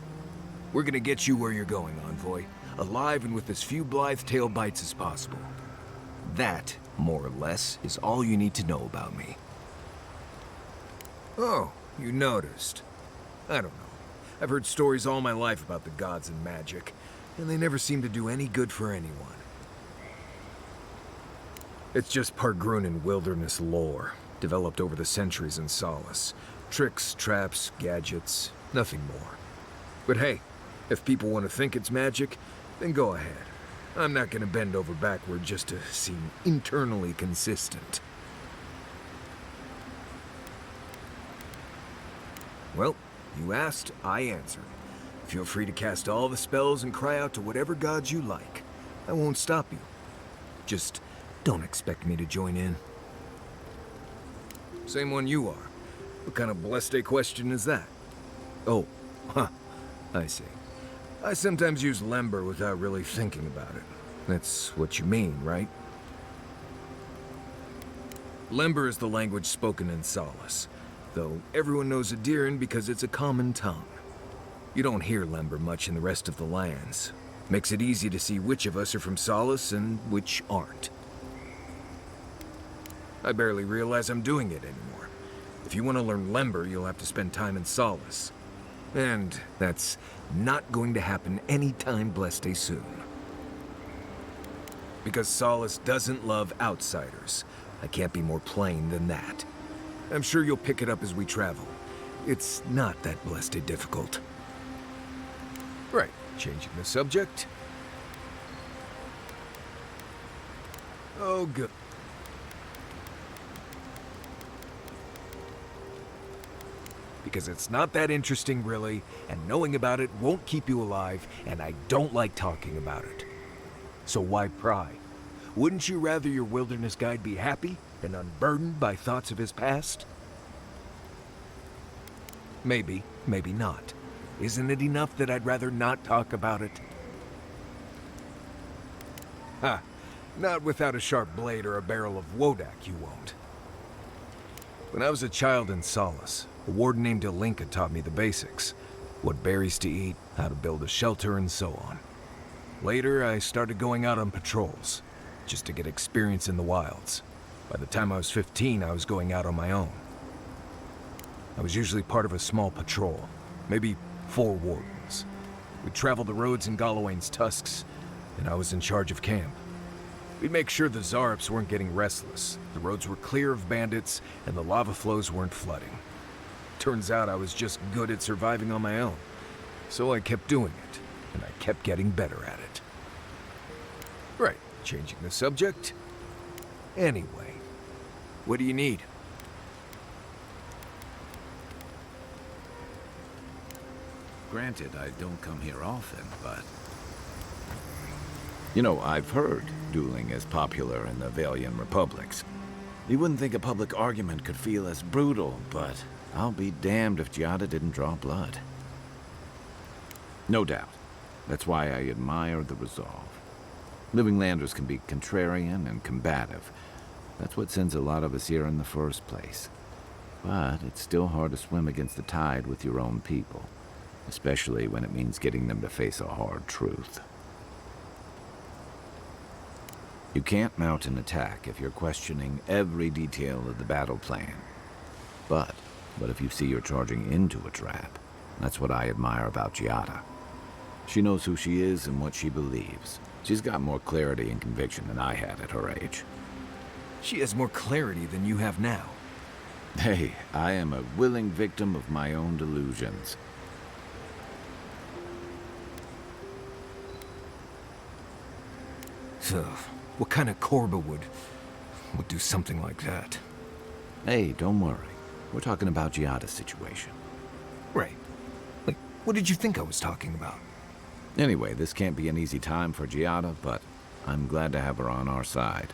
We're gonna get you where you're going, Envoy. Alive and with as few blithe-tail bites as possible. That, more or less, is all you need to know about me. Oh, you noticed. I don't know. I've heard stories all my life about the gods and magic, and they never seem to do any good for anyone. It's just Pargrunan wilderness lore, developed over the centuries in Solace. Tricks, traps, gadgets, nothing more. But hey, if people want to think it's magic, then go ahead. I'm not gonna bend over backward just to seem internally consistent. Well, you asked, I answered. Feel free to cast all the spells and cry out to whatever gods you like. I won't stop you. Just don't expect me to join in. Same one you are. What kind of blessed question is that? Oh, I see. I sometimes use Lember without really thinking about it. That's what you mean, right? Lember is the language spoken in Solace, though everyone knows Adiran because it's a common tongue. You don't hear Lember much in the rest of the lands. Makes it easy to see which of us are from Solace and which aren't. I barely realize I'm doing it anymore. If you want to learn Lember, you'll have to spend time in Solace. And that's not going to happen anytime blessed soon. Because Solace doesn't love outsiders. I can't be more plain than that. I'm sure you'll pick it up as we travel. It's not that blessed difficult. Right, changing the subject. Oh, good. Because it's not that interesting, really, and knowing about it won't keep you alive, and I don't like talking about it. So why pry? Wouldn't you rather your wilderness guide be happy and unburdened by thoughts of his past? Maybe, maybe not. Isn't it enough that I'd rather not talk about it? Ha! Not without a sharp blade or a barrel of Wodak, you won't. When I was a child in Solace, a warden named Ilinka taught me the basics. What berries to eat, how to build a shelter, and so on. Later, I started going out on patrols, just to get experience in the wilds. By the time I was 15, I was going out on my own. I was usually part of a small patrol, maybe 4 wardens. We'd travel the roads in Galawain's tusks, and I was in charge of camp. We'd make sure the Zarops weren't getting restless, the roads were clear of bandits, and the lava flows weren't flooding. Turns out I was just good at surviving on my own, so I kept doing it, and I kept getting better at it. Right, changing the subject. Anyway, what do you need? Granted, I don't come here often, but... You know, I've heard dueling is popular in the Valian republics. You wouldn't think a public argument could feel as brutal, but I'll be damned if Giada didn't draw blood. No doubt. That's why I admire the resolve. Living Landers can be contrarian and combative. That's what sends a lot of us here in the first place. But it's still hard to swim against the tide with your own people, especially when it means getting them to face a hard truth. You can't mount an attack if you're questioning every detail of the battle plan. But if you see you're charging into a trap, that's what I admire about Giada. She knows who she is and what she believes. She's got more clarity and conviction than I had at her age. She has more clarity than you have now. Hey, I am a willing victim of my own delusions. So, what kind of Korba would do something like that? Hey, don't worry. We're talking about Giada's situation. Right. Like, what did you think I was talking about? Anyway, this can't be an easy time for Giada, but I'm glad to have her on our side.